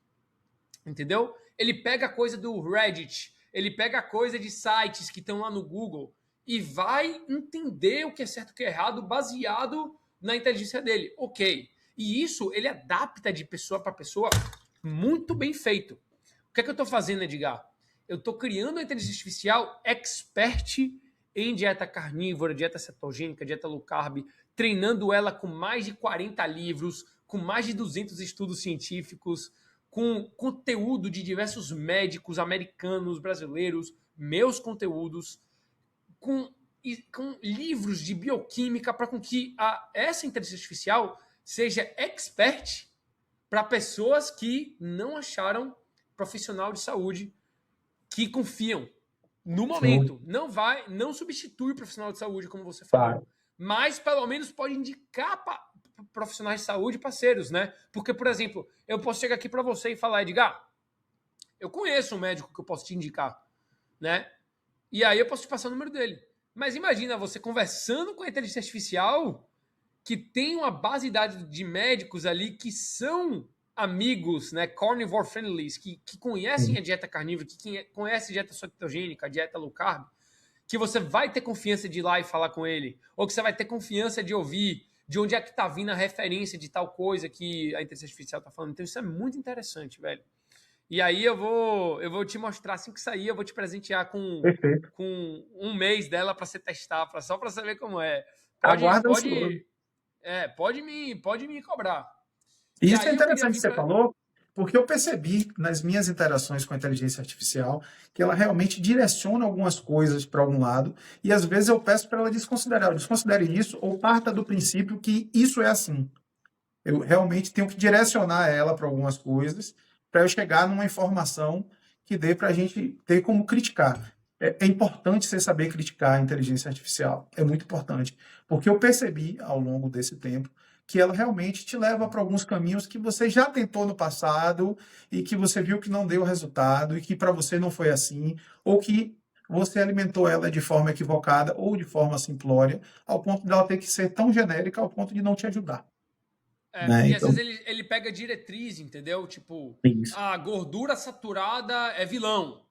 entendeu? Ele pega a coisa do Reddit, ele pega a coisa de sites que estão lá no Google e vai entender o que é certo e o que é errado baseado na inteligência dele. Ok. E isso ele adapta de pessoa para pessoa muito bem feito. O que é que eu estou fazendo, Edgar? Eu estou criando uma inteligência artificial expert em dieta carnívora, dieta cetogênica, dieta low carb, treinando ela com mais de 40 livros, com mais de 200 estudos científicos, com conteúdo de diversos médicos americanos, brasileiros, meus conteúdos, com livros de bioquímica para com que essa inteligência artificial seja expert para pessoas que não acharam profissional de saúde que confiam no Show. momento. Não substitui o profissional de saúde, como você falou. Tá. Mas, pelo menos, pode indicar profissionais de saúde parceiros, né? Porque, por exemplo, eu posso chegar aqui para você e falar, Edgar, eu conheço um médico que eu posso te indicar, né? E aí eu posso te passar o número dele. Mas imagina você conversando com a inteligência artificial que tem uma base de dados de médicos ali que são amigos, né, carnivore friendlies, que conhecem a dieta carnívora, que conhecem a dieta cetogênica, a dieta low carb, que você vai ter confiança de ir lá e falar com ele, ou que você vai ter confiança de ouvir de onde é que tá vindo a referência de tal coisa que a inteligência artificial tá falando. Então isso é muito interessante, velho. E aí eu vou te mostrar, assim que sair, eu vou te presentear Perfeito. com um mês dela para você testar, só para saber como é. Aguarda ansioso. Pode me cobrar. E E isso é aí eu queria interessante que vir você para... falou, porque eu percebi nas minhas interações com a inteligência artificial que ela realmente direciona algumas coisas para algum lado, e às vezes eu peço para ela desconsiderar. Desconsidere isso ou parta do princípio que isso é assim. Eu realmente tenho que direcionar ela para algumas coisas para eu chegar numa informação que dê para a gente ter como criticar. É importante você saber criticar a inteligência artificial. É muito importante. Porque eu percebi ao longo desse tempo que ela realmente te leva para alguns caminhos que você já tentou no passado e que você viu que não deu resultado e que para você não foi assim, ou que você alimentou ela de forma equivocada ou de forma simplória, ao ponto dela ter que ser tão genérica ao ponto de não te ajudar. Né? E às Então, vezes ele pega diretriz, entendeu? Tipo, isso. a gordura saturada é vilão.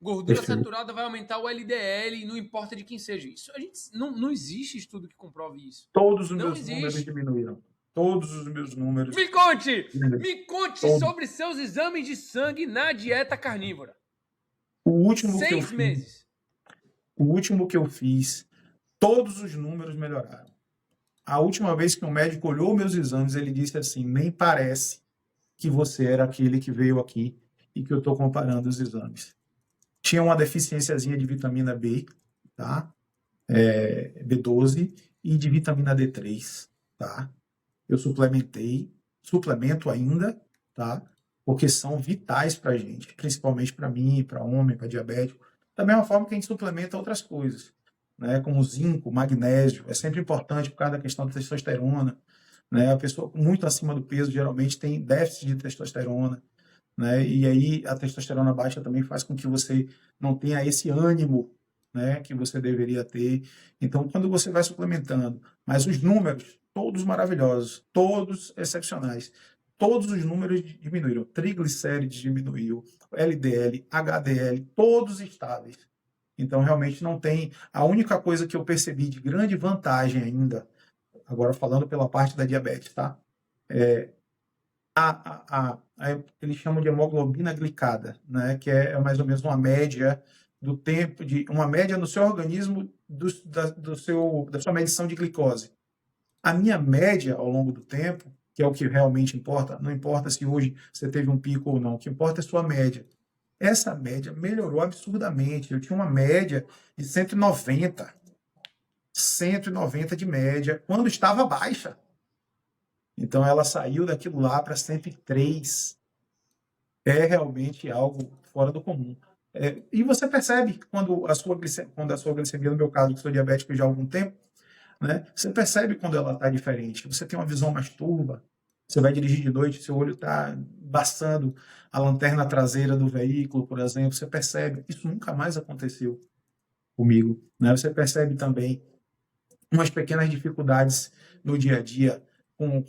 Gordura Perfeito. saturada vai aumentar o LDL, não importa de quem seja. Isso a gente não existe estudo que comprove isso. Todos os Não meus números existe. diminuíram. Todos os meus números Me conte! diminuíram. Me conte Todos. sobre seus exames de sangue na dieta carnívora. O último que eu 6 fiz, meses. o último que eu fiz, todos os números melhoraram. A última vez que um médico olhou meus exames, ele disse assim: nem parece que você era aquele que veio aqui e que eu estou comparando os exames. Tinha uma deficiênciazinha de vitamina B, tá? B12 e de vitamina D3, tá? Eu suplemento ainda, tá? Porque são vitais para a gente, principalmente para mim, para homem, para diabético. Da mesma forma que a gente suplementa outras coisas, né? Como zinco, magnésio, é sempre importante por causa da questão da testosterona, né? A pessoa muito acima do peso geralmente tem déficit de testosterona, né? E aí a testosterona baixa também faz com que você não tenha esse ânimo, né, que você deveria ter. Então, quando você vai suplementando, mas os números, todos maravilhosos, todos excepcionais, todos os números diminuíram. Triglicérides diminuiu, LDL, HDL, todos estáveis. Então, realmente não tem. A única coisa que eu percebi de grande vantagem ainda, agora falando pela parte da diabetes, tá? Eles chamam de hemoglobina glicada, né? Que é mais ou menos uma média do tempo uma média no seu organismo da sua medição de glicose. A minha média ao longo do tempo, que é o que realmente importa, não importa se hoje você teve um pico ou não, o que importa é a sua média. Essa média melhorou absurdamente. Eu tinha uma média de 190 de média, quando estava baixa. Então ela saiu daquilo lá para 103. É realmente algo fora do comum. E você percebe quando a sua glicemia, no meu caso, que sou diabético já há algum tempo, né? Você percebe quando ela está diferente. Você tem uma visão mais turva. Você vai dirigir de noite, seu olho está embaçando a lanterna traseira do veículo, por exemplo. Você percebe. Isso nunca mais aconteceu comigo, né? Você percebe também umas pequenas dificuldades no dia a dia,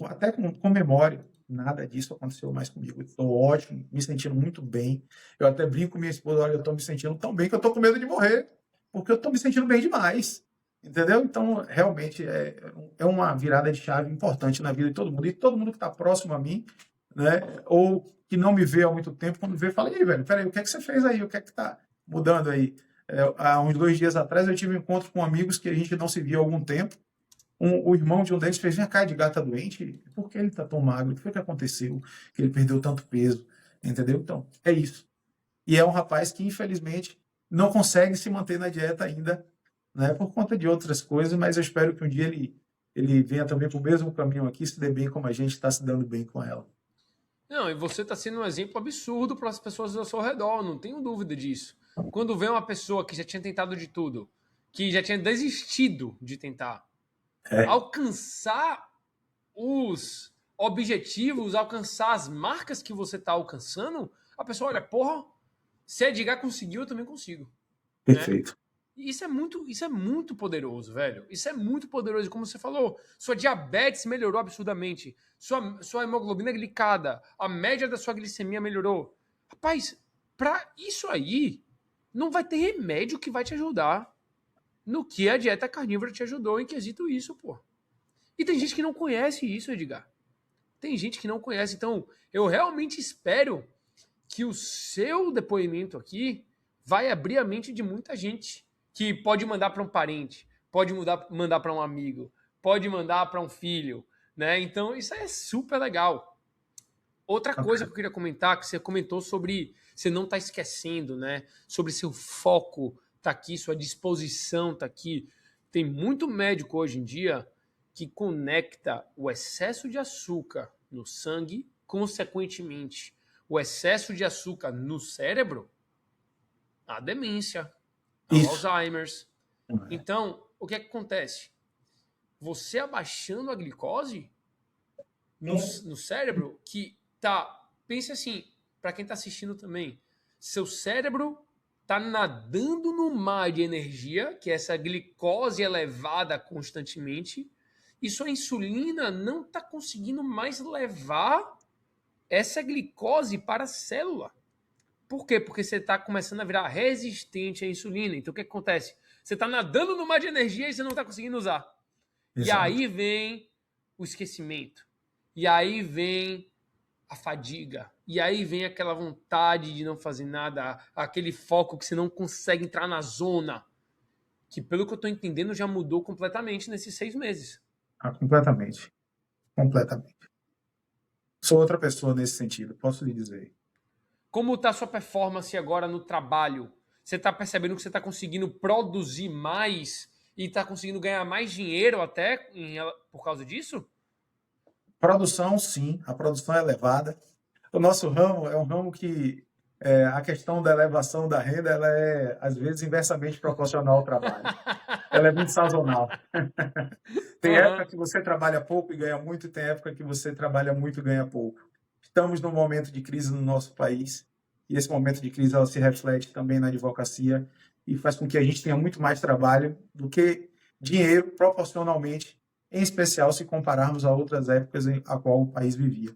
até com memória. Nada disso aconteceu mais comigo. Estou ótimo, me sentindo muito bem. Eu até brinco com minha esposa: olha, eu estou me sentindo tão bem que eu estou com medo de morrer, porque eu estou me sentindo bem demais. Entendeu? Então, realmente, é uma virada de chave importante na vida de todo mundo. E todo mundo que está próximo a mim, né, ou que não me vê há muito tempo, quando vê, fala: e aí, velho, peraí, o que é que você fez aí? O que é que está mudando aí? Há uns 2 dias atrás, eu tive um encontro com amigos que a gente não se via há algum tempo. O irmão de um deles fez: vem cá, Edgar tá doente? Por que ele tá tão magro? O que foi que aconteceu? Que ele perdeu tanto peso? Entendeu? Então, é isso. E é um rapaz que, infelizmente, não consegue se manter na dieta ainda, né, por conta de outras coisas, mas eu espero que um dia ele venha também para o mesmo caminho aqui, se dê bem como a gente está se dando bem com ela. Não, e você está sendo um exemplo absurdo para as pessoas ao seu redor, não tenho dúvida disso. Quando vê uma pessoa que já tinha tentado de tudo, que já tinha desistido de tentar, É, alcançar os objetivos, alcançar as marcas que você está alcançando, a pessoa olha, porra, se a Edgar conseguiu, eu também consigo, né? perfeito. E isso é muito poderoso, velho. Isso é muito poderoso. Como você falou, sua diabetes melhorou absurdamente. Sua hemoglobina glicada, a média da sua glicemia melhorou. Rapaz, pra isso aí, não vai ter remédio que vai te ajudar no que a dieta carnívora te ajudou em quesito isso, pô. E tem gente que não conhece isso, Edgar. Tem gente que não conhece. Então, eu realmente espero que o seu depoimento aqui vai abrir a mente de muita gente que pode mandar para um parente, pode mandar para um amigo, pode mandar para um filho, né? Então isso é super legal. Outra coisa que eu queria comentar, que você comentou sobre você não tá esquecendo, né? Sobre seu foco tá aqui, sua disposição tá aqui. Tem muito médico hoje em dia que conecta o excesso de açúcar no sangue, consequentemente, o excesso de açúcar no cérebro, à demência, ao Isso. Alzheimer's. Então, o que é que acontece? Você abaixando a glicose no cérebro, que tá. Pense assim, para quem tá assistindo também, seu cérebro tá nadando no mar de energia, que é essa glicose elevada constantemente, e sua insulina não tá conseguindo mais levar essa glicose para a célula. Por quê? Porque você está começando a virar resistente à insulina. Então o que acontece? Você está nadando no mar de energia e você não está conseguindo usar. E Exato. aí vem o esquecimento. E aí vem a fadiga. E aí vem aquela vontade de não fazer nada, aquele foco que você não consegue entrar na zona. Que pelo que eu estou entendendo já mudou completamente nesses 6 meses. Ah, completamente. Completamente. Sou outra pessoa nesse sentido, posso lhe dizer. Como está a sua performance agora no trabalho? Você está percebendo que você está conseguindo produzir mais e está conseguindo ganhar mais dinheiro até por causa disso? Produção, sim, a produção é elevada. O nosso ramo é um ramo que a questão da elevação da renda ela é, às vezes, inversamente proporcional ao trabalho. Ela é muito sazonal. Tem época Aham. que você trabalha pouco e ganha muito, e tem época que você trabalha muito e ganha pouco. Estamos num momento de crise no nosso país, e esse momento de crise ela se reflete também na advocacia e faz com que a gente tenha muito mais trabalho do que dinheiro proporcionalmente, em especial se compararmos a outras épocas em a qual o país vivia,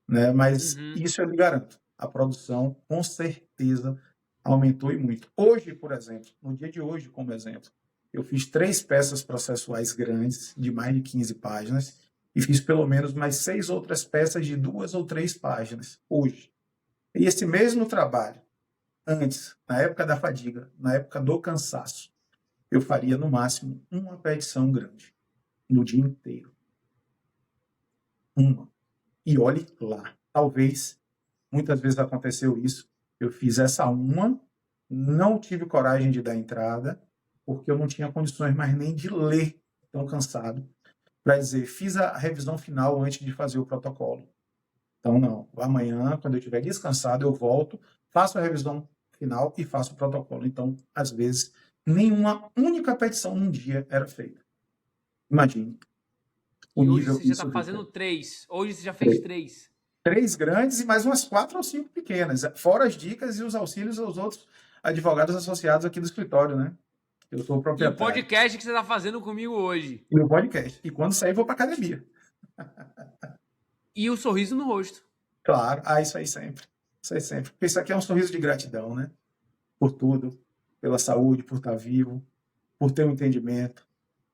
né? Mas Uhum. isso eu lhe garanto, a produção com certeza aumentou e muito. Hoje, por exemplo, no dia de hoje, como exemplo, eu fiz 3 peças processuais grandes, de mais de 15 páginas, e fiz pelo menos mais 6 outras peças de 2 ou 3 páginas, hoje. E esse mesmo trabalho, antes, na época da fadiga, na época do cansaço, eu faria no máximo uma petição grande, no dia inteiro. Uma. E olhe lá, talvez, muitas vezes aconteceu isso, eu fiz essa uma, não tive coragem de dar entrada, porque eu não tinha condições mais nem de ler, tão cansado, para dizer, fiz a revisão final antes de fazer o protocolo. Então, não, amanhã, quando eu estiver descansado, eu volto, faço a revisão final e faço o protocolo. Então, às vezes, nenhuma única petição num dia era feita. Imagine o E hoje nível você que já está isso fazendo ficou. 3. Hoje você já fez 3. 3 grandes e mais umas 4 ou 5 pequenas, fora as dicas e os auxílios aos outros advogados associados aqui do escritório, né? Eu sou o E o proprietário. podcast que você está fazendo comigo hoje. E o podcast. E quando sair, vou para academia. E o sorriso no rosto. Claro. Ah, isso aí sempre. Isso aí sempre. Porque isso aqui é um sorriso de gratidão, né? Por tudo. Pela saúde, por estar vivo, por ter um entendimento,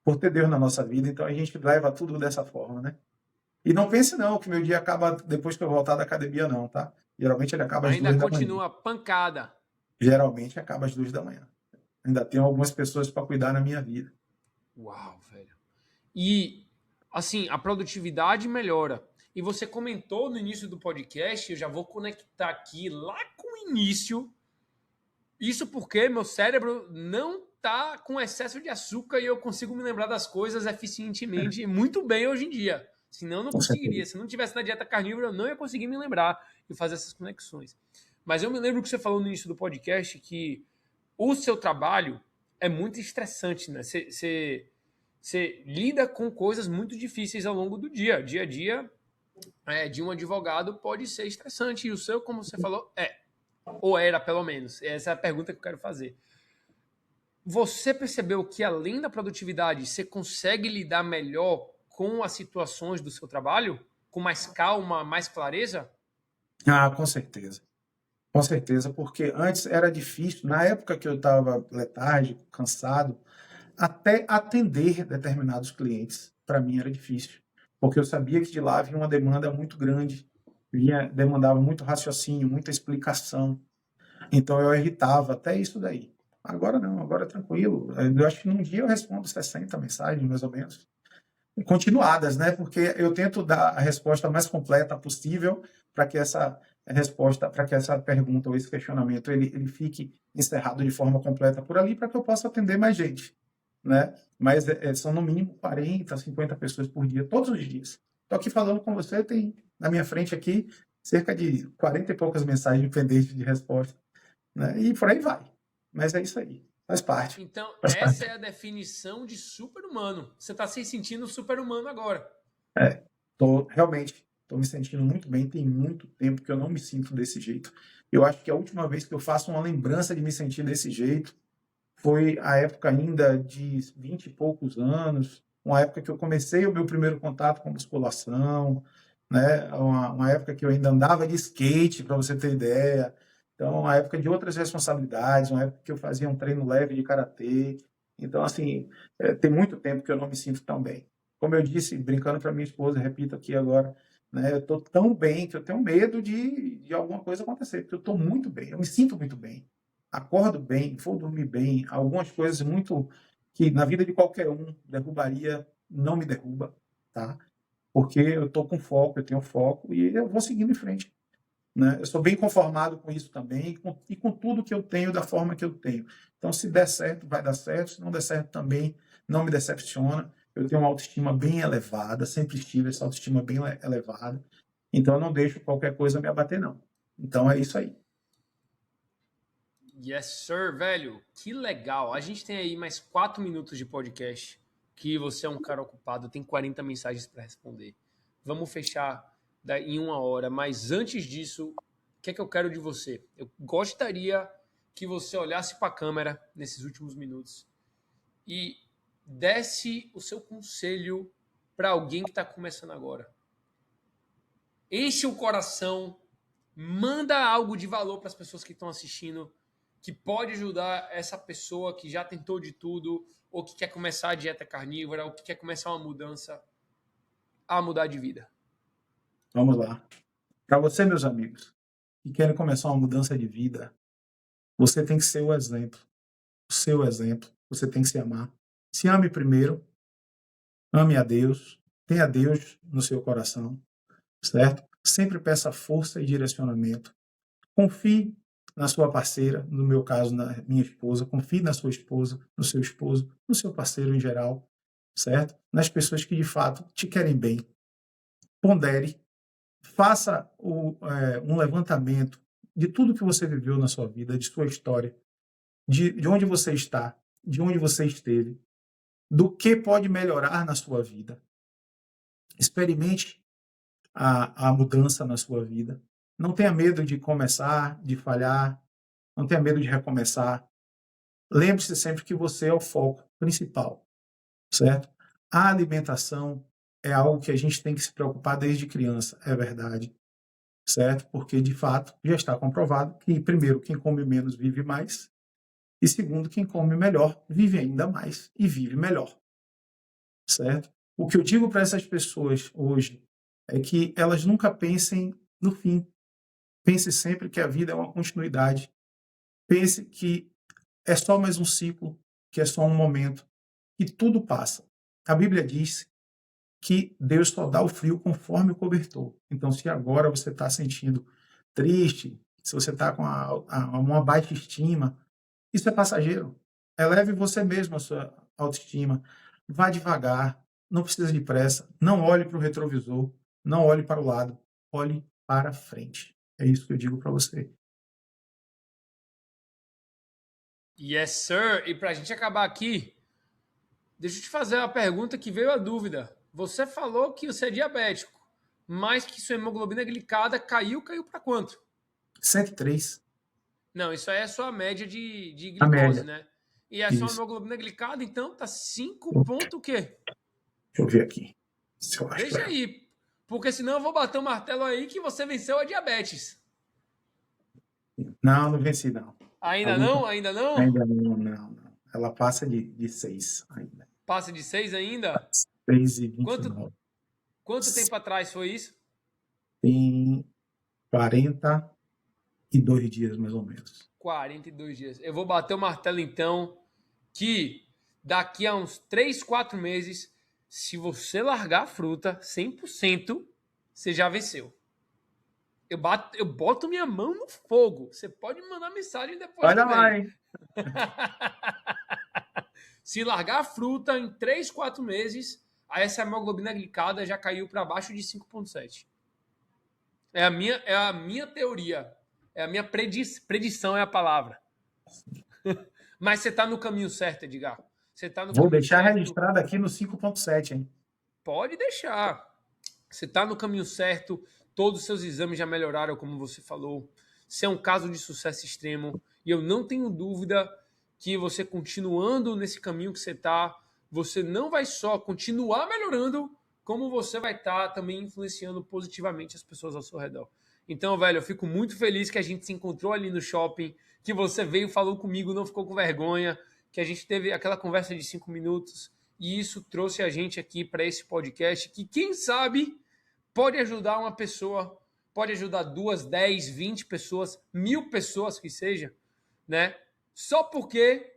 por ter Deus na nossa vida. Então a gente leva tudo dessa forma, né? E não pense não que meu dia acaba depois que eu voltar da academia, não, tá? Geralmente ele acaba às Ainda 2 da manhã. continua pancada. Geralmente acaba às 2 da manhã. Ainda tenho algumas pessoas para cuidar na minha vida. Uau, velho. E, assim, a produtividade melhora. E você comentou no início do podcast, eu já vou conectar aqui lá com o início. Isso porque meu cérebro não tá com excesso de açúcar e eu consigo me lembrar das coisas eficientemente e muito bem hoje em dia. Senão eu não Com certeza. conseguiria. Se eu não tivesse na dieta carnívora, eu não ia conseguir me lembrar e fazer essas conexões. Mas eu me lembro que você falou no início do podcast que o seu trabalho é muito estressante, né? Você lida com coisas muito difíceis ao longo do dia. Dia a dia de um advogado pode ser estressante. E o seu, como você falou, é. Ou era, pelo menos. Essa é a pergunta que eu quero fazer. Você percebeu que, além da produtividade, você consegue lidar melhor com as situações do seu trabalho? Com mais calma, mais clareza? Ah, com certeza. Com certeza, porque antes era difícil, na época que eu estava letárgico, cansado, até atender determinados clientes, para mim era difícil, porque eu sabia que de lá vinha uma demanda muito grande, demandava muito raciocínio, muita explicação, então eu evitava até isso daí. Agora não, agora é tranquilo. Eu acho que num dia eu respondo 60 mensagens, mais ou menos, continuadas, né? Porque eu tento dar a resposta mais completa possível para que essa resposta, para que essa pergunta ou esse questionamento ele fique encerrado de forma completa por ali, para que eu possa atender mais gente, né? Mas são no mínimo 40, 50 pessoas por dia, todos os dias. Estou aqui falando com você, tem na minha frente aqui cerca de 40 e poucas mensagens pendentes de resposta, né? E por aí vai. Mas é isso aí, faz parte. Então, Faz essa parte. é a definição de super-humano. Você está se sentindo super-humano agora. Realmente, estou me sentindo muito bem. Tem muito tempo que eu não me sinto desse jeito. Eu acho que a última vez que eu faço uma lembrança de me sentir desse jeito foi a época ainda de 20 e poucos anos, uma época que eu comecei o meu primeiro contato com musculação, né? Uma época que eu ainda andava de skate, para você ter ideia. Então, uma época de outras responsabilidades, uma época que eu fazia um treino leve de karatê. Então, assim, tem muito tempo que eu não me sinto tão bem. Como eu disse, brincando para minha esposa, repito aqui agora, né? Eu estou tão bem que eu tenho medo de alguma coisa acontecer, porque eu estou muito bem, eu me sinto muito bem, acordo bem, vou dormir bem, algumas coisas muito que na vida de qualquer um derrubaria, não me derruba, tá? Porque eu estou com foco, eu tenho foco e eu vou seguindo em frente, né? Eu sou bem conformado com isso também e com tudo que eu tenho da forma que eu tenho. Então, se der certo, vai dar certo, se não der certo também, não me decepciona. Eu tenho uma autoestima bem elevada, sempre tive essa autoestima bem elevada, então eu não deixo qualquer coisa me abater, não. Então é isso aí. Yes, sir, velho. Que legal. A gente tem aí mais 4 minutos de podcast. Que você é um cara ocupado, tem 40 mensagens para responder. Vamos fechar em 1 hora. Mas antes disso, o que é que eu quero de você? Eu gostaria que você olhasse para a câmera nesses últimos minutos e desse o seu conselho para alguém que está começando agora. Enche o coração, manda algo de valor para as pessoas que estão assistindo, que pode ajudar essa pessoa que já tentou de tudo, ou que quer começar a dieta carnívora, ou que quer começar uma mudança, a mudar de vida. Vamos lá. Para você, meus amigos, que querem começar uma mudança de vida, você tem que ser o exemplo. O seu exemplo. Você tem que se amar. Se ame primeiro. Ame a Deus. Tenha Deus no seu coração. Certo? Sempre peça força e direcionamento. Confie na sua parceira, no meu caso, na minha esposa. Confie na sua esposa, no seu esposo, no seu parceiro em geral. Certo? Nas pessoas que de fato te querem bem. Pondere. Faça um levantamento de tudo que você viveu na sua vida, de sua história, de onde você está, de onde você esteve, do que pode melhorar na sua vida. Experimente a mudança na sua vida. Não tenha medo de começar, de falhar, não tenha medo de recomeçar. Lembre-se sempre que você é o foco principal, certo? A alimentação é algo que a gente tem que se preocupar desde criança, é verdade. Certo? Porque, de fato, já está comprovado que, primeiro, quem come menos vive mais, e segundo, quem come melhor vive ainda mais e vive melhor. Certo? O que eu digo para essas pessoas hoje é que elas nunca pensem no fim. Pense sempre que a vida é uma continuidade. Pense que é só mais um ciclo, que é só um momento, que tudo passa. A Bíblia diz que Deus só dá o frio conforme o cobertor. Então, se agora você está sentindo triste, se você está com uma baixa estima, isso é passageiro. Eleve você mesmo a sua autoestima. Vá devagar, não precisa de pressa, não olhe para o retrovisor, não olhe para o lado, olhe para frente. É isso que eu digo para você. Yes, sir. E para a gente acabar aqui, deixa eu te fazer uma pergunta que veio a dúvida. Você falou que você é diabético, mas que sua hemoglobina glicada caiu para quanto? 103, Não, isso aí é a sua média de a glicose, média. né? E a sua Isso. hemoglobina glicada, então, tá 5 Deixa ponto o quê? eu ver aqui, se eu acho Veja ela. aí. Porque senão eu vou bater o martelo aí que você venceu a diabetes. Não, não venci, não. Ainda Algum- não? Ainda não? Ainda não. Ela passa de 6 ainda. Passa de 6 ainda? 6 e Quanto, 29. quanto tempo atrás foi isso? Tem 42 dias, mais ou menos. 42 dias. Eu vou bater o martelo, então, que daqui a uns 3, 4 meses, se você largar a fruta 100%, você já venceu. Eu boto minha mão no fogo. Você pode me mandar mensagem depois Olha lá, também. hein? Se largar a fruta em 3, 4 meses, aí essa hemoglobina glicada já caiu para abaixo de 5,7. É a minha teoria. É a minha predição é a palavra. Mas você está no caminho certo, Edgar. Você está no Vou caminho deixar certo. registrado aqui no 5.7, hein? Pode deixar. Você está no caminho certo. Todos os seus exames já melhoraram, como você falou. Você é um caso de sucesso extremo. E eu não tenho dúvida que você continuando nesse caminho que você está, você não vai só continuar melhorando, como você vai estar também influenciando positivamente as pessoas ao seu redor. Então, velho, eu fico muito feliz que a gente se encontrou ali no shopping, que você veio, falou comigo, não ficou com vergonha, que a gente teve aquela conversa de 5 minutos, e isso trouxe a gente aqui para esse podcast, que quem sabe pode ajudar uma pessoa, pode ajudar 2, 10, 20 pessoas, 1000 pessoas que seja, né? Só porque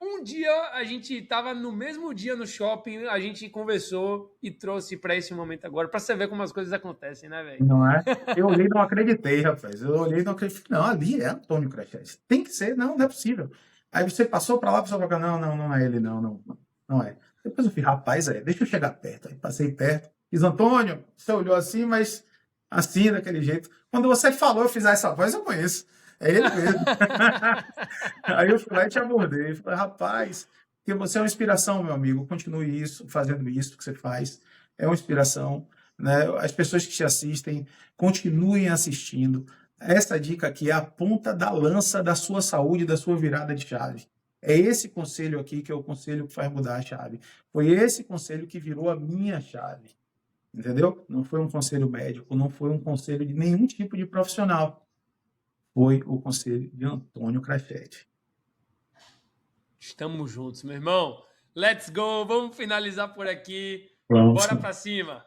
um dia a gente estava no mesmo dia no shopping, a gente conversou e trouxe para esse momento agora, para você ver como as coisas acontecem, né, velho? Não é? Eu olhei e não acreditei, rapaz. Eu olhei e não acreditei. Não, ali é Antônio Crachete. Tem que ser, não é possível. Aí você passou para lá, passou para cá. Não é ele, não é. Depois eu falei, rapaz, deixa eu chegar perto. Aí passei perto. Diz, Antônio, você olhou assim, mas assim, daquele jeito. Quando você falou, eu fiz essa voz, eu conheço. É ele mesmo. Aí eu fui lá e te abordei. Falei, rapaz, que você é uma inspiração, meu amigo. Continue isso, fazendo isso que você faz. É uma inspiração, né? As pessoas que te assistem, continuem assistindo. Essa dica aqui é a ponta da lança da sua saúde, da sua virada de chave. É esse conselho aqui que é o conselho que faz mudar a chave. Foi esse conselho que virou a minha chave. Entendeu? Não foi um conselho médico, não foi um conselho de nenhum tipo de profissional. Foi o conselho de Antônio Crachete. Estamos juntos, meu irmão. Let's go, vamos finalizar por aqui. Vamos. Bora pra cima.